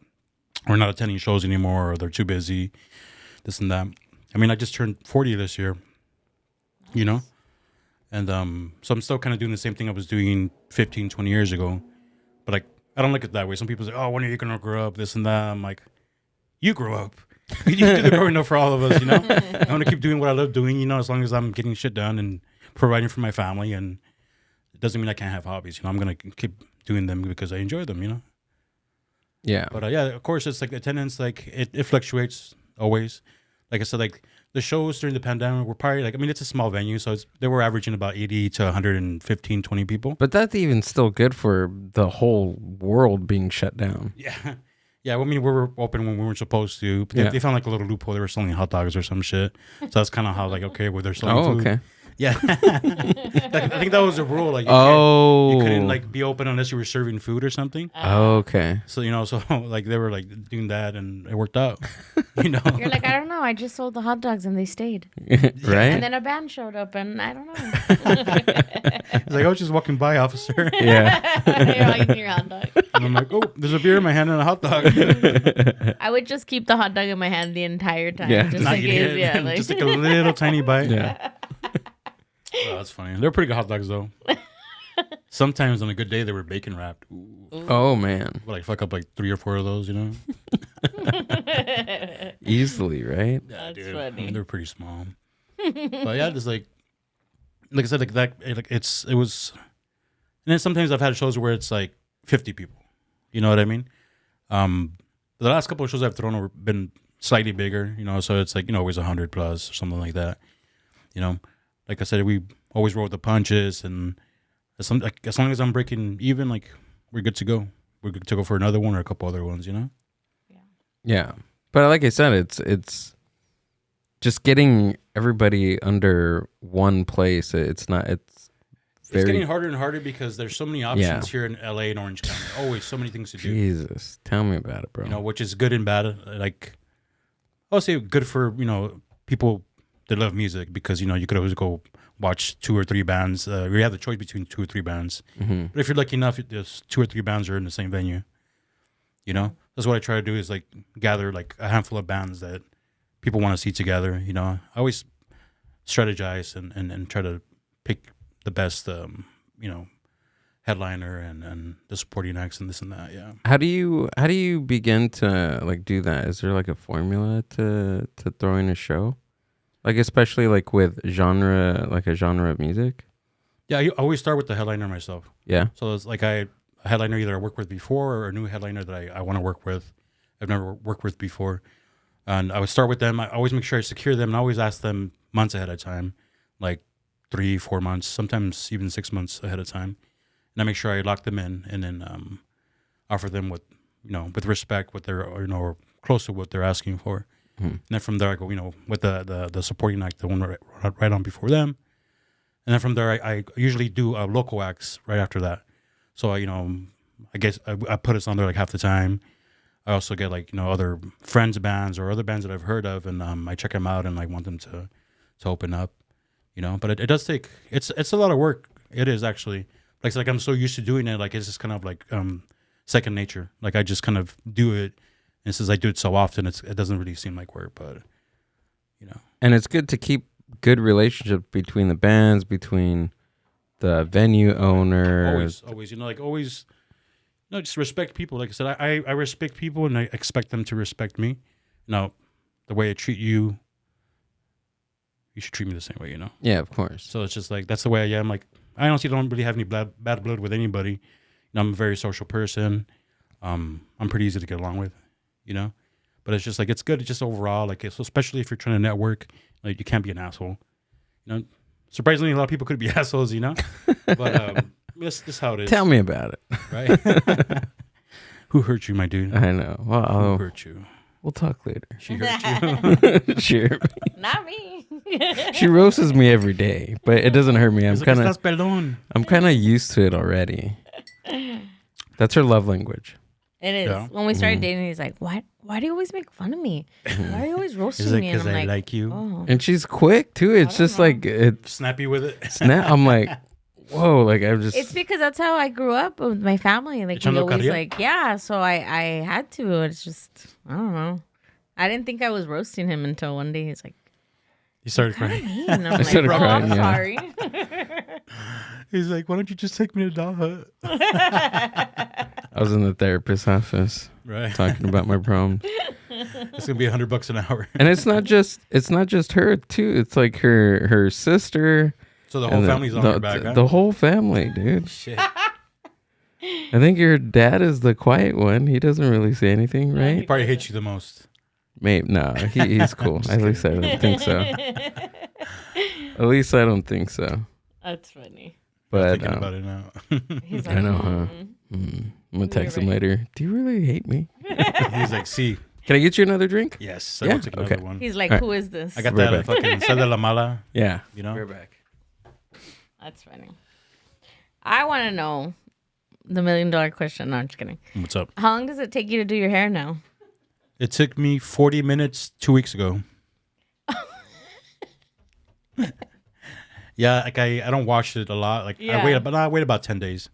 We're not attending shows anymore, or they're too busy, this and that. I mean, I just turned 40 this year, you know? And so I'm still kind of doing the same thing I was doing 15, 20 years ago. But like, I don't look at it that way. Some people say, oh, when are you going to grow up, this and that. I'm like, you grow up. You do the growing up for all of us, you know? I want to keep doing what I love doing, you know, as long as I'm getting shit done and providing for my family. And it doesn't mean I can't have hobbies. You know, I'm going to keep doing them because I enjoy them, you know? Yeah. But yeah, of course, it's like attendance, like it fluctuates always. Like I said, like the shows during the pandemic were probably like, I mean, it's a small venue, so they were averaging about 80 to 115, 20 people. But that's even still good for the whole world being shut down. Yeah. Yeah, I mean, we were open when we weren't supposed to. But they found like a little loophole. They were selling hot dogs or some shit. So that's kind of how, like, okay, well, they're selling food. Okay. Yeah. I think that was the rule. Like, you couldn't like be open unless you were serving food or something. Okay. So, you know, so like they were like doing that and it worked out. You know? You're like, I don't know. I just sold the hot dogs and they stayed. Right? And then a band showed up and I don't know. It's like, I was just walking by, officer. Yeah. You're eating your hot dog. And I'm like, oh, there's a beer in my hand and a hot dog. I would just keep the hot dog in my hand the entire time. Yeah. Just Not in eating case, it. yeah. Like. Just like a little tiny bite. Yeah. Oh, that's funny. They're pretty good hot dogs, though. Sometimes on a good day, they were bacon wrapped. Ooh. Oh, man. But like fuck up like 3 or 4 of those, you know? Easily, right? Yeah, That's funny. They're pretty small. But yeah, just like I said, like that. It was. And then sometimes I've had shows where it's like 50 people. You know what I mean? The last couple of shows I've thrown have been slightly bigger. You know, so it's like, you know, always 100 plus or something like that. You know, like I said, we always roll with the punches, and as long as I'm breaking even, like, we're good to go. We're good to go for another one or a couple other ones, you know? Yeah. But like I said, it's just getting everybody under one place. It's getting harder and harder because there's so many options here in LA and Orange County. Always so many things to do. Jesus, tell me about it, bro. You know, which is good and bad. Like, I'll say good for, you know, people that love music, because, you know, you could always go watch 2 or 3 bands. We have the choice between 2 or 3 bands. Mm-hmm. But if you're lucky enough, there's 2 or 3 bands are in the same venue. You know, that's what I try to do, is like gather like a handful of bands that people want to see together. You know, I always strategize and try to pick the best, you know, headliner and the supporting acts and this and that. Yeah. How do you begin to like do that? Is there like a formula to throwing a show? Like, especially like with a genre of music? Yeah, I always start with the headliner myself. Yeah. So it's like a headliner either I worked with before or a new headliner that I want to work with. I've never worked with before. And I would start with them. I always make sure I secure them, and I always ask them months ahead of time, like 3-4 months, sometimes even 6 months ahead of time. And I make sure I lock them in, and then offer them with respect, what they're, or, you know, or close to what they're asking for. Mm-hmm. And then from there I go, you know, with the supporting act, the one right on before them. And then from there, I usually do local acts right after that. So, I guess I put us on there like half the time. I also get like, other friends' bands or other bands that I've heard of, and I check them out and I want them to open up, But it does take, it's a lot of work. It is actually. Like, it's like I'm so used to doing it, like it's just kind of like second nature. Like I just kind of do it, and since I do it so often, it doesn't really seem like work, but And it's good to keep good relationships between the bands, between the venue owners. Always, always, just respect people. Like I said, I respect people, and I expect them to respect me. Now, the way I treat you, you should treat me the same way, Yeah, of course. So it's just like, that's the way I am. Like, I honestly don't really have any bad blood with anybody. I'm a very social person. I'm pretty easy to get along with, But it's just like, it's good. It's just overall, like, especially if you're trying to network, like, you can't be an asshole. Surprisingly, a lot of people could be assholes, But this how it is. Tell me about it. Right? Who hurt you, my dude? I know. Well, Who hurt you? We'll talk later. She hurt you. Sure. Not me. She roasts me every day, but it doesn't hurt me. I'm kind of used to it already. That's her love language. It is. Yeah. When we started dating, he's like, "Why do you always make fun of me? Why are you always roasting me?" And Because I'm I like you. Oh. And she's quick too. It's just like it's Snappy with it. I'm like, whoa, like I'm just. It's because that's how I grew up with my family. Like we always like, so I had to. It's just, I don't know. I didn't think I was roasting him until one day he's like, He started crying. I'm I started crying. I'm sorry. He's like, why don't you just take me to Doll Hut? I was in the therapist's office, Right. talking about my problems. It's gonna be $100 an hour. And it's not just her too. It's like her sister. So the whole family's on your back, huh? The whole family, dude. Shit. I think your dad is the quiet one. He doesn't really say anything, He right? probably hates you the most. Maybe no. He's cool. At least I don't think so. At least I don't think so. That's funny. But Thinking about it now. He's like, I know, huh? I'm gonna text him later. Do you really hate me? He's like, see. Can I get you another drink? Yes. I Yeah? will take another Okay. one. He's like, All right. who is this? I got Right that back. fucking Sal de la Mala, Yeah. We're back. That's funny. I want to know the $1 million question. No, I'm just kidding. What's up? How long does it take you to do your hair now? It took me 40 minutes 2 weeks ago. Yeah, like I don't wash it a lot. Like Yeah. I wait about 10 days.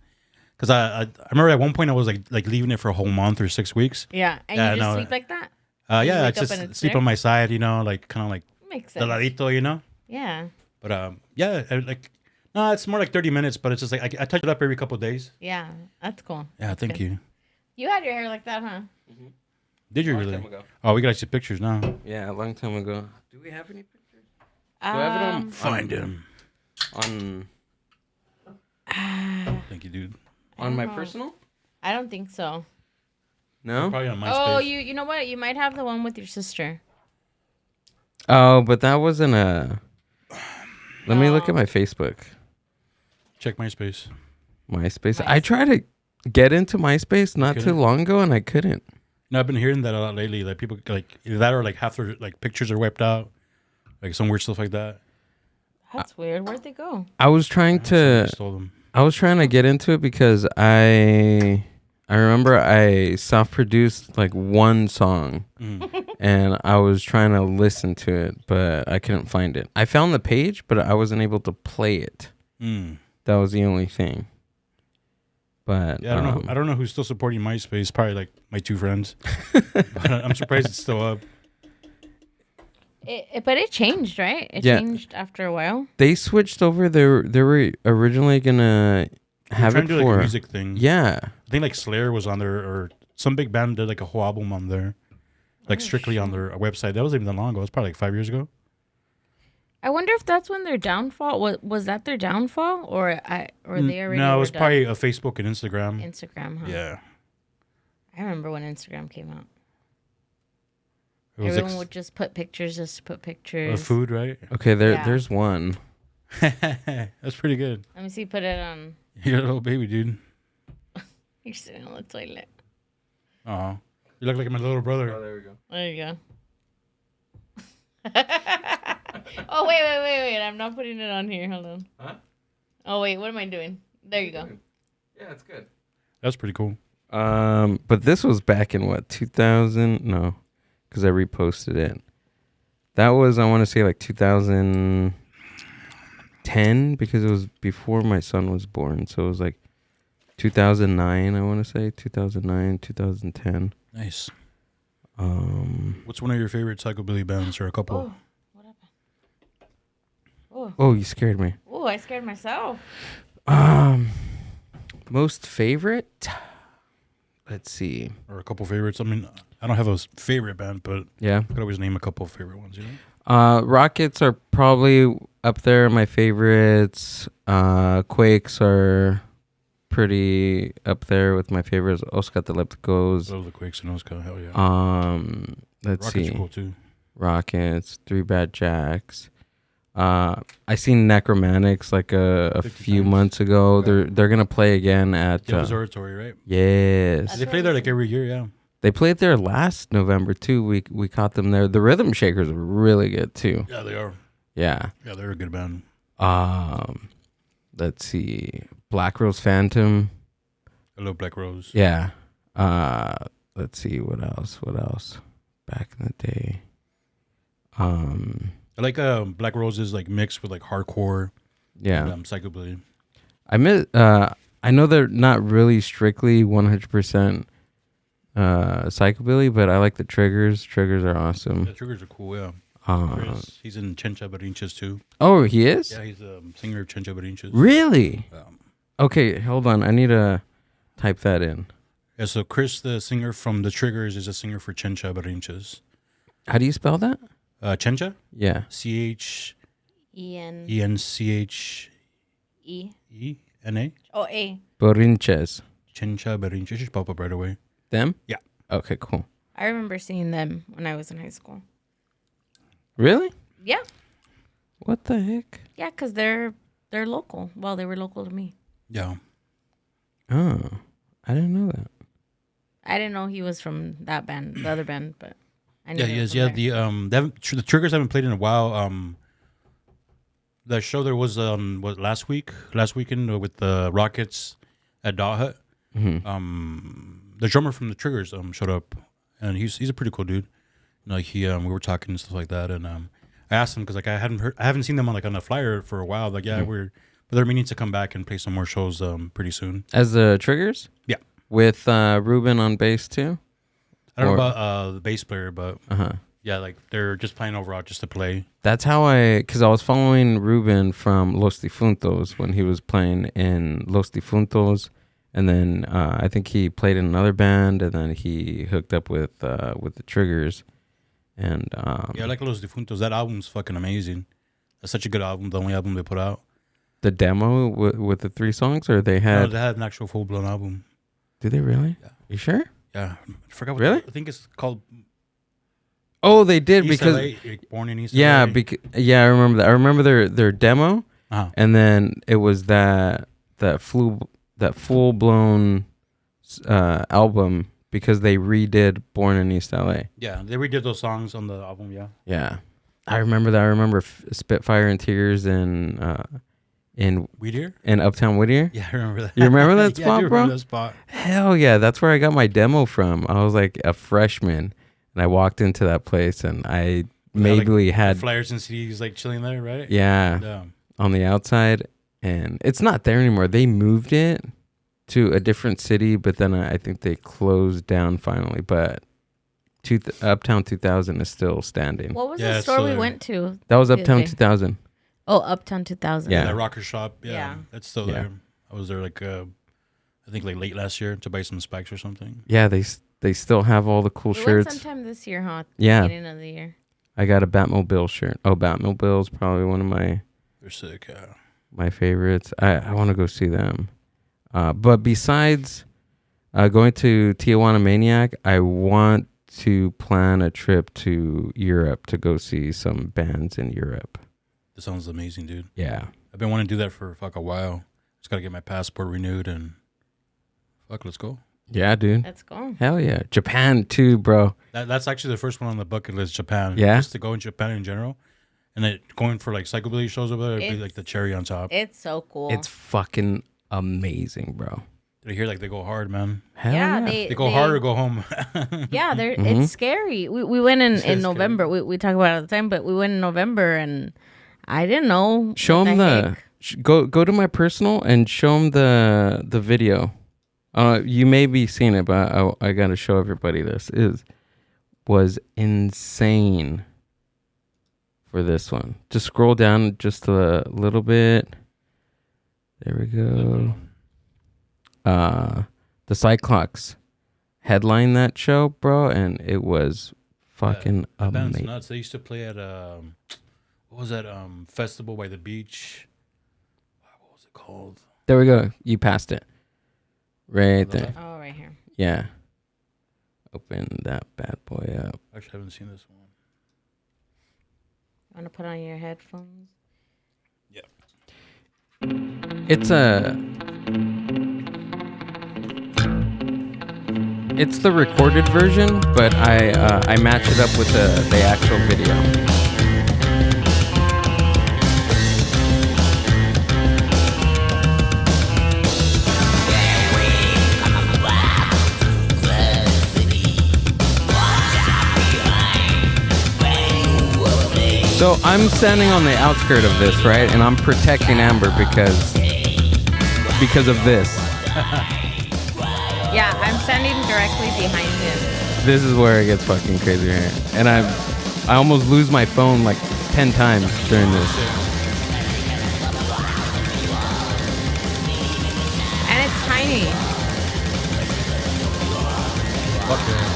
Because I remember at one point I was like leaving it for a whole month or 6 weeks. Yeah. And Yeah, you just no, sleep like that? Yeah, wake I up just and it's sleep there? on my side, like kind of like Makes de sense. ladito, Yeah. But yeah, no, it's more like 30 minutes, but it's just like I touch it up every couple of days. Yeah. That's cool. Yeah, thank you. You had your hair like that, huh? Did you Long really? time ago. Oh, we got to see pictures now. Yeah, a long time ago. Do we have any pictures? I have it on- Find him. On Thank you, dude. on my personal? I don't think so. No. Probably on MySpace. Oh, you know what? You might have the one with your sister. Oh, but that wasn't a. Let me look at my Facebook. Check MySpace. MySpace. I tried to get into MySpace not too Couldn't? long ago, and I couldn't. No, I've been hearing that a lot lately. Like people like either that or like half their like pictures are wiped out, like some weird stuff like that. That's weird. Where'd they go? I was trying Somebody to. stole them. I was trying to get into it because I remember I self-produced like one song, and I was trying to listen to it, but I couldn't find it. I found the page, but I wasn't able to play it. That was the only thing. But Yeah, I don't know who's still supporting MySpace. Probably like my two friends. But I'm surprised it's still up. But it changed, right? It Yeah. changed after a while. They switched over. They were originally gonna have Trying it to do like for a music thing. Yeah. I think like Slayer was on there, or some big band did like a whole album on there, like strictly on their website. That wasn't even that long ago. It was probably like 5 years ago. I wonder if that's when their downfall was that their downfall or they already No, it were was done? probably a Facebook and Instagram. Instagram, huh? Yeah, I remember when Instagram came out. it was Everyone would just put pictures, of food, right? Okay. Yeah. There's one. That's pretty good. Let me see. Put it on. You're a little baby, dude. You're sitting on the toilet. Oh, you look like my little brother. there we go. There you go. Oh wait. I'm not putting it on here. Hold on. Huh? Oh, wait. What am I doing? There you go. Yeah, it's good. That's pretty cool. But this was back in what, 2000? No, because I reposted it. That was, I want to say, like 2010, because it was before my son was born. So it was like 2009, I want to say. 2009, 2010. Nice. What's one of your favorite Psychobilly bands, or a couple? Oh, what happened? Oh, you scared me. Oh, I scared myself. Most favorite? Let's see. Or a couple favorites. I mean, I don't have a favorite band, but Yeah. I could always name a couple of favorite ones, you know? Rockets are probably up there, my favorites. Quakes are pretty up there with my favorites. Oscar Telepticos. Love the Quakes and Oscar, hell yeah. Let's Rockets see. are cool too. Rockets, Three Bad Jacks. I seen Necromantics like a 50 few times. months ago. Yeah. They're gonna play again at The Observatory, right? yes. They play there like every year, yeah. They played there last November too. We caught them there. The Rhythm Shakers are really good too. Yeah, they are. Yeah. Yeah, they're a good band. Let's see. Black Rose Phantom. I love Black Rose. Yeah. Let's see what else. Back in the day. I like Black Roses like mixed with like hardcore. Yeah. And, Psychobilly. I know they're not really strictly 100% psychobilly, but I like the Triggers. Triggers are awesome. The Triggers are cool, yeah. Chris, he's in Chencha Barinches too. Oh, he is? Yeah, he's a singer of Chencha Barinches. Really? Okay, hold on. I need to type that in. Yeah, so Chris, the singer from the Triggers, is a singer for Chencha Barinches. How do you spell that? Chencha? Yeah. CHENCHENA? Oh, A. Borinches. Chencha Barinches. Should pop up right away. Them? Yeah. Okay, cool. I remember seeing them when I was in high school. Really? Yeah. What the heck? Yeah, because they're local. Well, they were local to me. Yeah. Oh, I didn't know that. I didn't know he was from that band, the other band, but I knew Yeah, they he were is. from Yeah, there. the Triggers haven't played in a while. The show there was last weekend with the Rockets at Dot Hut. Mm-hmm. The drummer from the Triggers showed up, and he's a pretty cool dude. Like we were talking and stuff like that, and I asked him because like I haven't seen them on a flyer for a while. Like but they're meaning to come back and play some more shows pretty soon. As the Triggers? Yeah. With Ruben on bass too? I don't know about the bass player, but Uh-huh. yeah, like they're just playing overall just to play. That's how because I was following Ruben from Los Difuntos when he was playing in Los Difuntos, and then I think he played in another band, and then he hooked up with the Triggers, and Yeah, I like Los Difuntos. That album's fucking amazing. That's such a good album. The only album they put out. the demo with the 3 songs, or they No, had? they had an actual full blown album. Did they really? Yeah. You sure? Yeah, I forgot what. Really? I think it's called Oh, they did East because LA, like, Born in East yeah, LA. I remember that. I remember their demo, Uh-huh. and then it was that full blown album because they redid Born in East LA. Yeah, they redid those songs on the album. Yeah, Yeah, I remember that. I remember Spitfire and Tears in Whittier. Uptown Whittier. Yeah, I remember that. You remember that Yeah, I spot, do bro? remember that spot. Hell yeah, that's where I got my demo from. I was like a freshman, and I walked into that place, and I maybe had flyers and CDs like chilling there, right? yeah on the outside, and it's not there anymore. They moved it to a different city, but then I think they closed down finally. But Uptown 2000 is still standing. What was Yeah, the it's store still we there. went to? That was the other Uptown day? 2000. Oh, Uptown 2000. Yeah. That rocker shop. Yeah, Yeah. that's still Yeah. there. I was there like I think like late last year to buy some spikes or something. Yeah, they still have all the cool We went shirts. sometime this year, huh? Yeah. Beginning of the year. I got a Batmobile shirt. Oh, Batmobile is probably one of They're sick. my favorites. I want to go see them. But besides going to Tijuana Maniac, I want to plan a trip to Europe to go see some bands in Europe. This sounds amazing, dude. Yeah. I've been wanting to do that for a while. Just gotta get my passport renewed and let's go. Yeah, dude. Let's go. Hell yeah. Japan too, bro. That's actually the first one on the bucket list. Japan. Yeah? Just to go in Japan in general. and it going for like Psychobilly shows over there, it'd be like the cherry on top. It's so cool. It's fucking amazing, bro. Did I hear like they go hard, man? Hell yeah, yeah. They go hard or go home. Yeah, it's scary. We went in November. We talk about it all the time, but we went in November, and I didn't know. Show them go to my personal and show them the video. You may be seeing it, but I gotta show everybody this. Was insane for this one. Just scroll down just a little bit. There we go. The Cyclops headlined that show, bro, and it was fucking amazing. Nuts. They used to play at what was that festival by the beach? What was it called? There we go. You passed it. Right there. Oh, right here. Yeah. Open that bad boy up. Actually, I haven't seen this one. Want to put on your headphones? Yeah. It's the recorded version, but I match it up with the actual video. So I'm standing on the outskirt of this, right? And I'm protecting Amber because of this. Yeah, I'm standing directly behind him. This is where it gets fucking crazy here. And I almost lose my phone like 10 times during this. And it's tiny. Fuck yeah.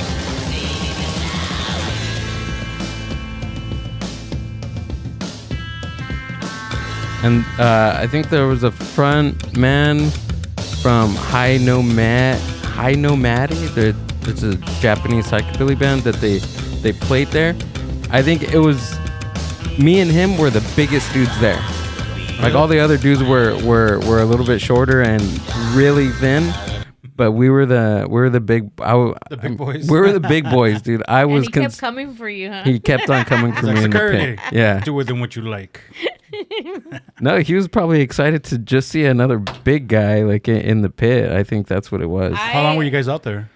And I think there was a front man from High Nomadi. It's a Japanese psychobilly band that they played there. I think it was me and him were the biggest dudes there. Like all the other dudes were a little bit shorter and really thin, but we were the big boys. We were the big boys, dude. And he kept coming for you, huh? He kept on coming for me in the pit. Yeah. Do with them what you like. No, he was probably excited to just see another big guy like in the pit. I think that's what it was. How long were you guys out there?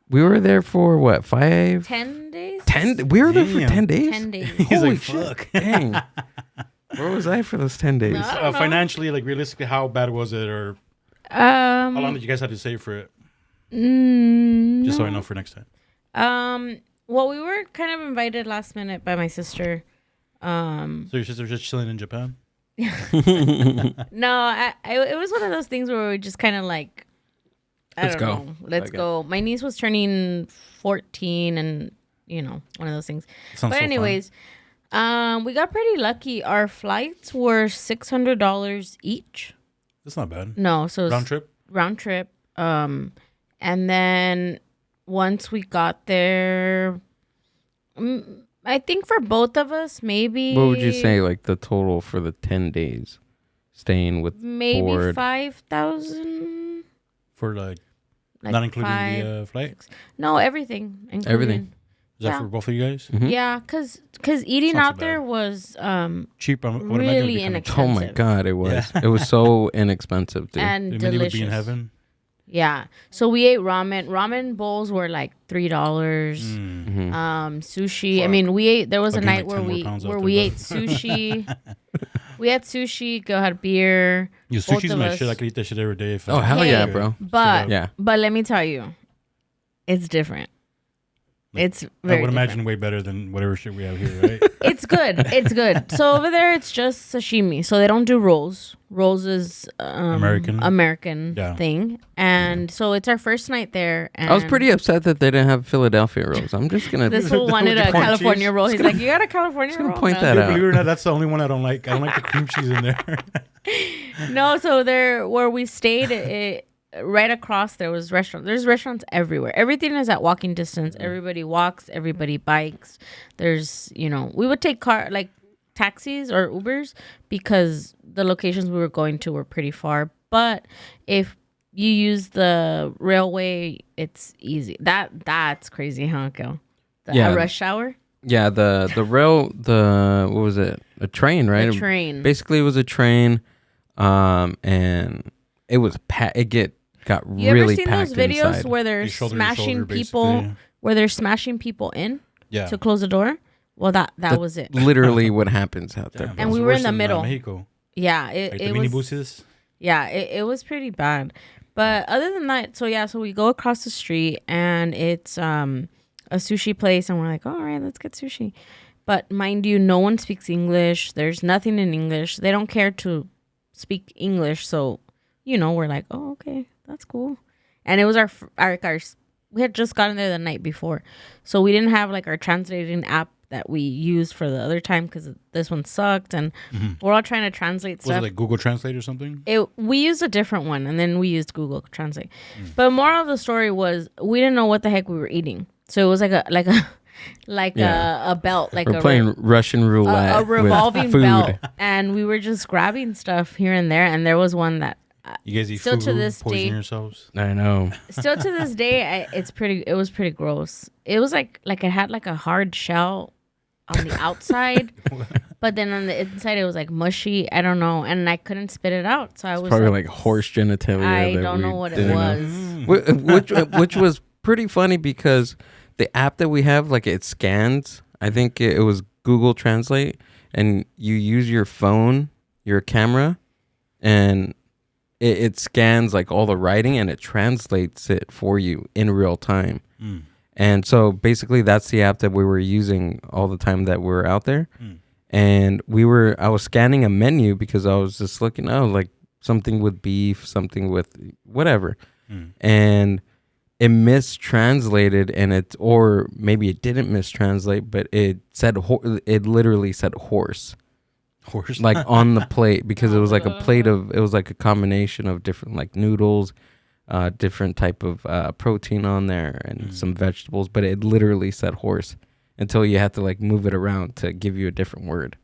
We were there for what, 5? 10 days? 10? We were there for 10 days? 10 days. He's Holy like, shit. fuck. Dang. Where was I for those 10 days? No. I don't know. Financially, like realistically, how bad was it, or how long did you guys have to save for it? Just so I know for next time. Well, we were kind of invited last minute by my sister. So your sister's just chilling in Japan? No, it was one of those things where we just kind of like, Let's go. My niece was turning 14 and, one of those things. But anyways, we got pretty lucky. Our flights were $600 each. That's not bad. No, so round trip? Round trip. And then once we got there, I think for both of us, maybe. What would you say, like the total for the 10 days staying with maybe board? 5,000 for like not including the flight? No, everything. Including. Everything. Is that for both of you guys? Mm-hmm. Yeah, because eating out there was cheap. I would really imagine inexpensive. Oh my God, it was. Yeah. It was so inexpensive, dude. And delicious. delicious. Would be in heaven. Yeah. So we ate ramen. Ramen bowls were like $3. Mm-hmm. Sushi. Fuck. I mean, we ate. There was a night like where we ate sushi. We had sushi. Go had beer. Sushi's my shit. I could eat that shit every day. If Oh hell yeah, bro! But yeah. But let me tell you, it's different. It's very I would imagine different. way better than whatever shit we have here, right? It's good. It's good. So over there, it's just sashimi. So they don't do rolls. Rolls is American thing. And so it's our first night there. And I was pretty upset that they didn't have Philadelphia rolls. I'm just gonna. This fool wanted a California roll. He's like, "You got a California roll?" Point that out. Believe it or not, that's the only one I don't like. I don't like the cream cheese in there. No, so there where we stayed, right across there was restaurants. There's restaurants everywhere. Everything is at walking distance. Everybody walks. Everybody bikes. There's, we would take taxis or Ubers because the locations we were going to were pretty far. But if you use the railway, it's easy. That's crazy, huh, Gil? Rush hour. Yeah, the rail. What was it? a train, right? A train. Basically, it was a train, and it was got You really ever seen packed those videos inside. where they're Shoulder to smashing shoulder, people, basically. where they're smashing people in Yeah. to close the door? Well, that was it. Literally, what happens out there. Damn, bro. And we it's were in worse the than, middle. Mexico. Yeah, Like it the was. minibuses. Yeah, it was pretty bad. But other than that, so we go across the street and it's a sushi place and we're like, all right, let's get sushi. But mind you, no one speaks English. There's nothing in English. They don't care to speak English. So, we're like, oh, okay, that's cool. And it was our we had just gotten there the night before. So we didn't have like our translating app that we used for the other time because this one sucked. And we're all trying to translate Was stuff. it like Google Translate or something? We used a different one and then we used Google Translate. But moral of the story was we didn't know what the heck we were eating. So it was like a Yeah. a belt, like We're playing Russian roulette. a revolving with food. belt, and we were just grabbing stuff here and there. And there was one that You guys eat Still to fugu, this poison day- yourselves? I know. still to this day, it was pretty gross. It was like it had like a hard shell on the outside, but then on the inside it was like mushy. I don't know, and I couldn't spit it out. So I was Probably like horse genitalia. I that don't we know what it didn't know. was. which was pretty funny because the app that we have, like it scans. I think it was Google Translate, and you use your phone, your camera, and it scans like all the writing and it translates it for you in real time. And so basically that's the app that we were using all the time that we were out there. And I was scanning a menu because I was just looking, like something with beef, something with whatever. And it mistranslated or maybe it didn't mistranslate, but it said, it literally said horse. Horse. Like on the plate because it was like it was like a combination of different like noodles, different type of protein on there and some vegetables, but it literally said horse until you had to like move it around to give you a different word.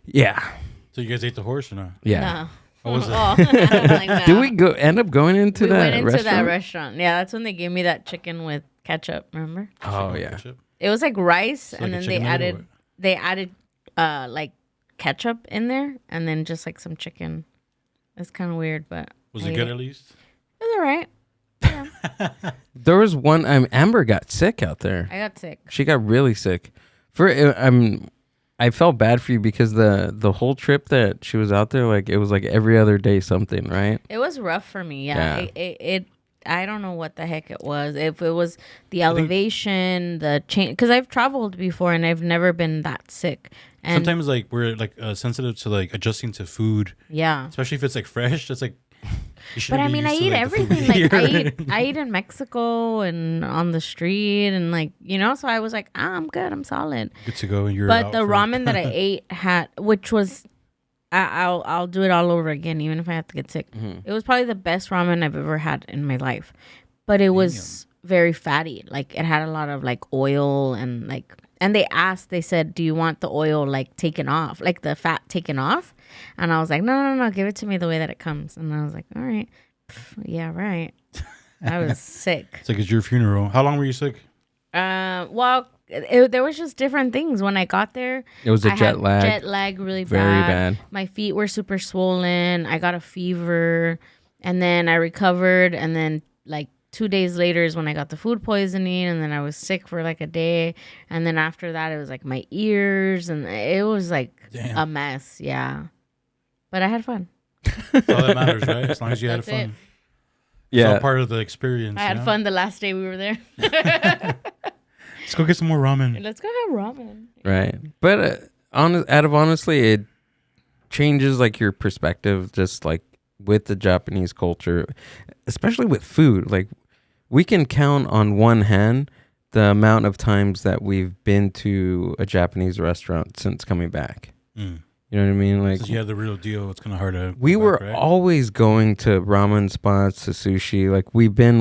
Yeah. So you guys ate the horse or not? Yeah. No. What was it? I don't like that. Did we end up going into We that went into restaurant? that restaurant. Yeah, that's when they gave me that chicken with ketchup. Remember? Oh yeah. Ketchup? It was like rice, It's and like a then they chicken nugget or added like ketchup in there, and then just like some chicken. It's kind of weird, but Was I it ate good at least? It was alright. There was one. Amber got sick out there. I got sick. She got really sick. I felt bad for you because the whole trip that she was out there, like it was like every other day something, right? It was rough for me. Yeah. Yeah. It I don't know what the heck it was. If it was the elevation, the change, because I've traveled before and I've never been that sick. And Sometimes like we're like sensitive to like adjusting to food, yeah. especially if it's like fresh. It's like. But I mean, I eat everything. Like I eat in Mexico and on the street and like, so I was like, I'm good. I'm solid. Good to go. And you're. But out the for- ramen that I ate which was, I'll do it all over again, even if I have to get sick. It was probably the best ramen I've ever had in my life, but it was very fatty. Like it had a lot of like oil and like, and they said, do you want the oil like taken off, like the fat taken off? And I was like, no, give it to me the way that it comes. And I was like, all right, yeah, right. I was sick. It's like it's your funeral. How long were you sick? Well, there was just different things when I got there. It was a I jet had lag. Jet lag really Very bad. My feet were super swollen. I got a fever, and then I recovered. And then like 2 days later is when I got the food poisoning, and then I was sick for like a day. And then after that, it was like my ears, and it was like Damn. a mess. Yeah, but I had fun. That's all that matters, right? As long as you had That's fun. it. It's all Yeah. part of the experience. I had fun the last day we were there. Let's go get some more ramen. Let's go have ramen. Right. But honestly, it changes like your perspective just like with the Japanese culture, especially with food. Like we can count on one hand the amount of times that we've been to a Japanese restaurant since coming back. You know what I mean? Like Since you have the real deal, it's kind of hard to. we go were back, right? always going to ramen spots, to sushi. Like we've been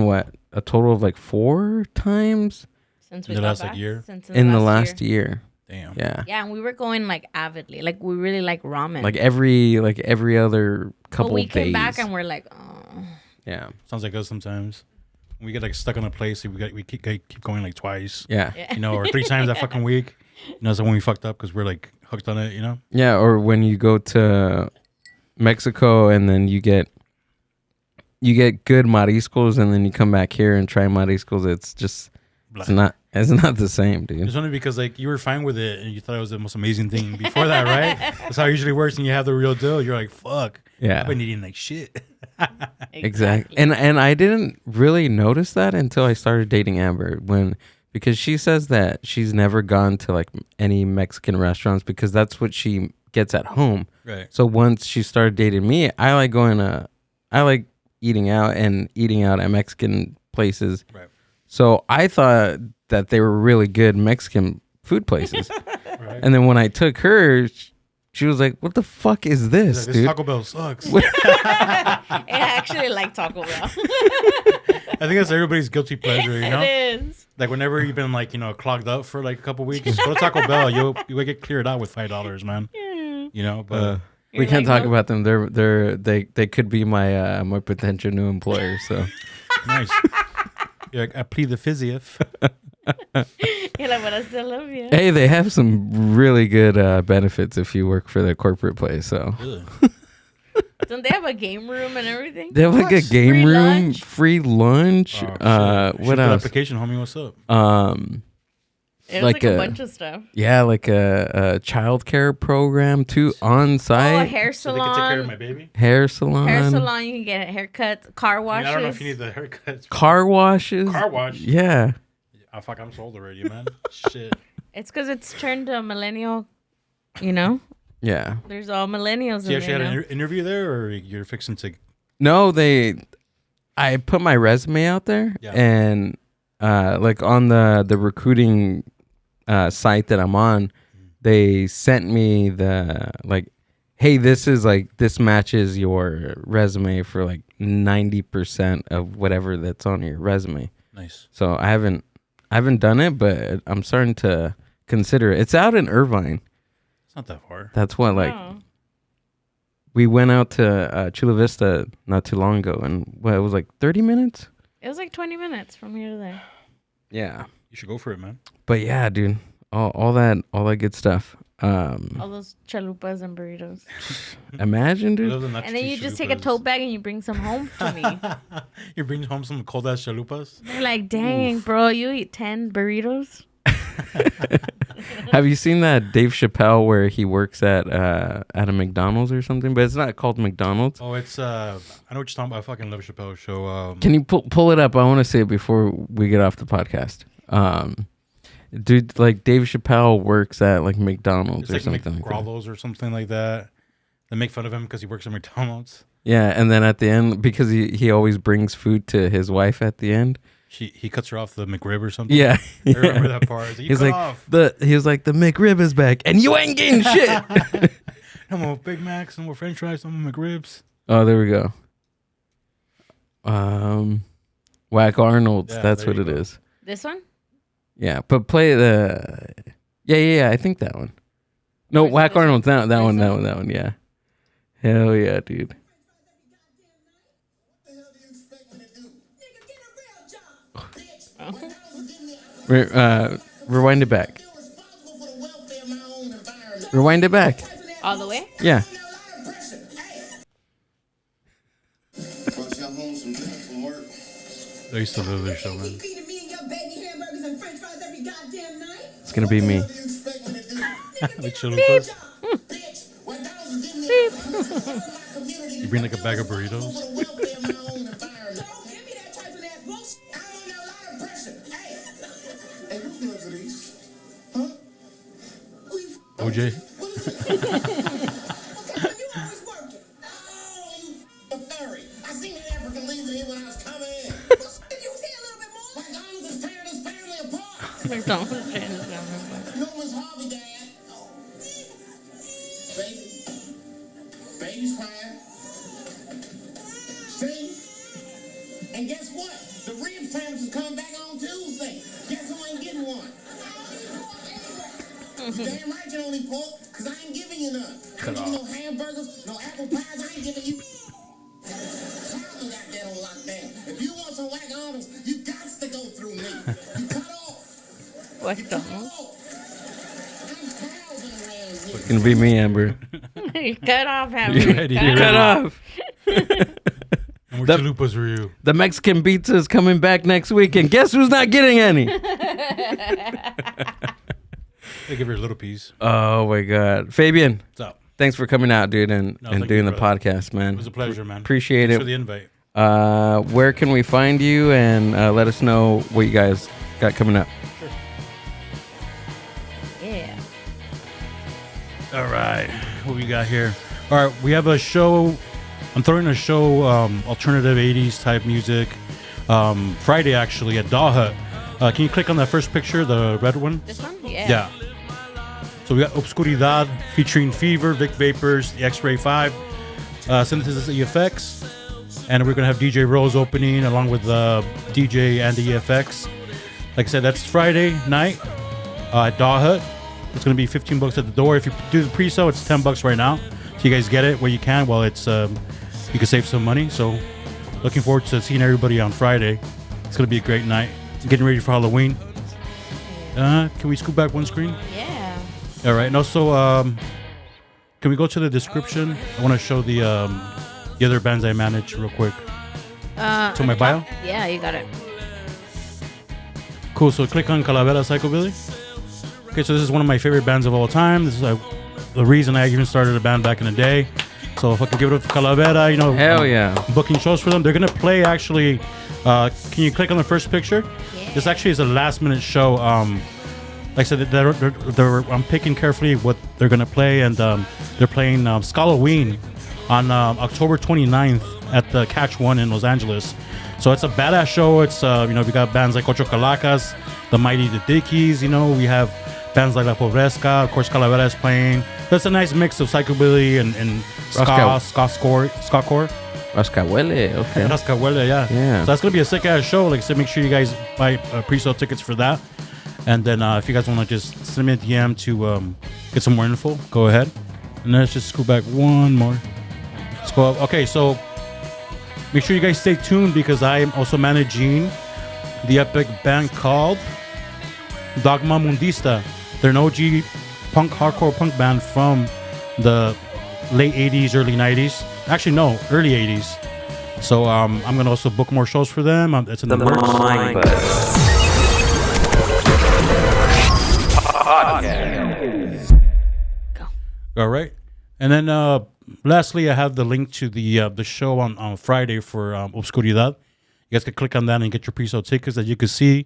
a total of like 4 times Since In we the got last, like, back? year? Since in the last year. Damn. Yeah. Yeah, and we were going like avidly. Like we really like ramen. Like every other couple but we days. came back and we're like, oh. Yeah. Sounds like us sometimes. We get like stuck on a place. We keep going like twice. Yeah. Yeah. You know, or 3 times that fucking week. You know, so when we fucked up because we're like hooked on it, you know? Yeah, or when you go to Mexico and then you get good mariscos and then you come back here and try mariscos, it's not the same, dude. It's only because like you were fine with it and you thought it was the most amazing thing before that, right? That's how it usually works. And you have the real deal. You're like, fuck. Yeah. I've been eating like shit. Exactly. And I didn't really notice that until I started dating Amber because she says that she's never gone to like any Mexican restaurants because that's what she gets at home. Right. So once she started dating me, I like eating out at Mexican places. Right. So I thought that they were really good Mexican food places. Right. And then when I took her, she was like, "What the fuck is this, This dude?" Taco Bell sucks. I actually like Taco Bell. I think that's everybody's guilty pleasure, you know? It is. Like whenever you've been like, you know, clogged up for like a couple weeks, just go to Taco Bell. You will get cleared out with $5, man. Yeah. You know, but We You're can't like, talk no. about them. They could be my potential new employer. So nice. You're like, I plead the fifth. You're like, but I still love you. hey, they have some really good benefits if you work for the corporate place. So Don't they have a game room and everything? they have like a game Free room, lunch? free lunch. Oh, shit. What Shoot that else? application, homie. What's up? It was like like a a- bunch of stuff. Yeah, like a childcare program too on Oh, a site. hair So they can take care of salon. my baby. Hair salon. Hair salon, you can get haircuts, car I mean, washes. I don't know if you need the haircuts. Car washes. Car wash. Yeah. Oh, fuck, I'm sold already, man. Shit. It's because it's turned to a millennial, you know? Yeah. There's all millennials So you in actually there had now. an interview there, or you're fixing to? No, I put my resume out there Yeah. and like on the recruiting site that I'm on, they sent me the like, hey, this matches your resume for like 90% of whatever that's on your resume. Nice. So I haven't done it, but I'm starting to consider it. It's out in Irvine. It's not that far. That's what like Oh. we went out to Chula Vista not too long ago, and it was like 30 minutes. It was like 20 minutes from here to there. Yeah. You should go for it, man. But yeah, dude, all that good stuff. All those chalupas and burritos. Imagine, dude. And then you just take a tote bag and you bring some home to me. You bring home some cold ass chalupas. They're like, dang, bro, you eat 10 burritos? Have you seen that Dave Chappelle where he works at a McDonald's or something? But it's not called McDonald's. Oh, it's I know what you're talking about. I fucking love Chappelle show. Can you pull it up? I want to see it before we get off the podcast. Dude, like Dave Chappelle works at like McDonald's It's or like something like that. McGrawlos or something like that. They make fun of him because he works at McDonald's. Yeah, and then at the end, because he always brings food to his wife at the end. He cuts her off the McRib or something. Yeah, I remember that part. He's like, He's like off. he was like the McRib is back, and you ain't getting shit. No more Big Macs, no more French fries, no more McRibs. Oh, there we go. Whack Arnold's. Yeah, That's there what you it go. is. This one? Yeah, but play the. Yeah. I think that one. No, Or is it Whack this one? Arnold's. That This one. one? That one. Yeah. Hell yeah, dude. Rewind it back. Rewind it back. All the way? Yeah. I used to love their show, man. It's gonna be me. The chalupas. You bring like a bag of burritos. OJ. Baby's crying. See? And guess what? The rib sandwiches come back on Tuesday. Guess who ain't getting one? Damn right you don't eat pork, because I ain't giving you none. I ain't giving no hamburgers, no apple pies, I ain't giving you. Carlton got that on lockdown. If you want some whack Arnold's, you got to go through me. You cut off. What You the? cut off. gonna be me, Amber. Cut off, Amber. You ready? You Cut ready? off. And more chalupas for you. The Mexican pizza is coming back next week, and guess who's not getting any? They give her a little piece. Oh my God, Fabian. What's up? Thanks for coming out, dude, and thank doing you, the brother. podcast, man. It was a pleasure, man. Appreciate Thanks it. for the invite. Where can we find you, and let us know what you guys got coming up? Yeah. All right. What we got here? All right. We have a show. I'm throwing a show, alternative 80s type music. Friday, actually, at Daw Hut. Can you click on that first picture, the red one? This one? Yeah. Yeah. So we got Obscuridad featuring Fever, Vic Vapors, the X-Ray 5, Synthesis EFX. And we're going to have DJ Rose opening along with DJ and the EFX. Like I said, that's Friday night at Daw Hut. It's going to be $15 at the door. If you do the pre-sale, it's $10 right now. So you guys get it where you can while it's you can save some money. So looking forward to seeing everybody on Friday. It's going to be a great night. Getting ready for Halloween. Can we scoot back one screen? Yeah. All right. And also, can we go to the description? I want to show the other bands I manage real quick. To my bio? Yeah, you got it. Cool. So click on Calavera Psychobilly. Okay, so this is one of my favorite bands of all time. This is the reason I even started a band back in the day. So if I can give it up to Calavera, you know. Hell yeah. Booking shows for them. They're going to play actually. Can you click on the first picture? Yeah. This actually is a last minute show. Like I said, I'm picking carefully what they're going to play. And they're playing Scalloween on October 29th at the Catch One in Los Angeles. So it's a badass show. It's, we got bands like Ocho Calacas, The Mighty the Dickies. We have bands like La Pobresca. Of course, Calavera is playing. That's a nice mix of psychobilly and ska-core. Rascahuele, okay. Rascahuele, yeah. So that's going to be a sick-ass show. Like I said, make sure you guys buy pre-sale tickets for that. And then if you guys want to just send me a DM to get some more info, go ahead. And then let's just screw back one more. Let's go up. Okay, so make sure you guys stay tuned because I am also managing the epic band called Dogma Mundista. They're an OG hardcore punk band from the late 80s, early 90s. Actually, no, early 80s. So I'm going to also book more shows for them. It's in the works. Go. All right. And then lastly, I have the link to the show on Friday for Obscuridad. You guys can click on that and get your pre-sale tickets. As you can see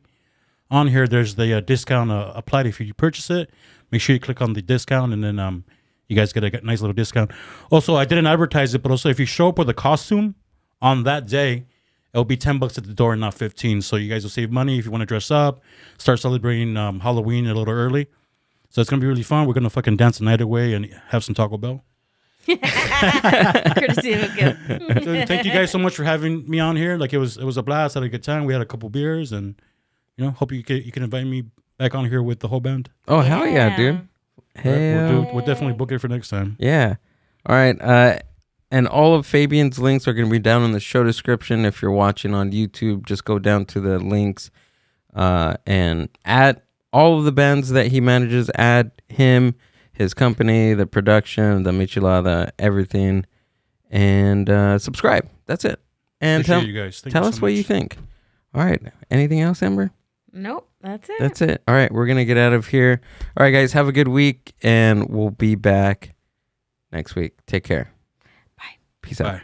on here, there's the discount applied if you purchase it. Make sure you click on the discount, and then you guys get a nice little discount. Also, I didn't advertise it, but also if you show up with a costume on that day, it'll be $10 at the door and not $15. So you guys will save money if you want to dress up, start celebrating Halloween a little early. So it's gonna be really fun. We're gonna fucking dance the night away and have some Taco Bell. Courtesy of a gift. So thank you guys so much for having me on here. Like it was a blast. I had a good time. We had a couple beers, and hope you can invite me back on here with the whole band. Oh, hell yeah, dude. Hell. We'll definitely book it for next time. Yeah. All right. And all of Fabian's links are going to be down in the show description. If you're watching on YouTube, just go down to the links and add all of the bands that he manages. Add him, his company, the production, the Michelada, everything. And subscribe. That's it. And Appreciate you guys. Thank tell you us so what much. you think. All right. Anything else, Amber? Nope, that's it. That's it. All right. We're going to get out of here. All right, guys. Have a good week, and we'll be back next week. Take care. Bye. Peace out. Bye.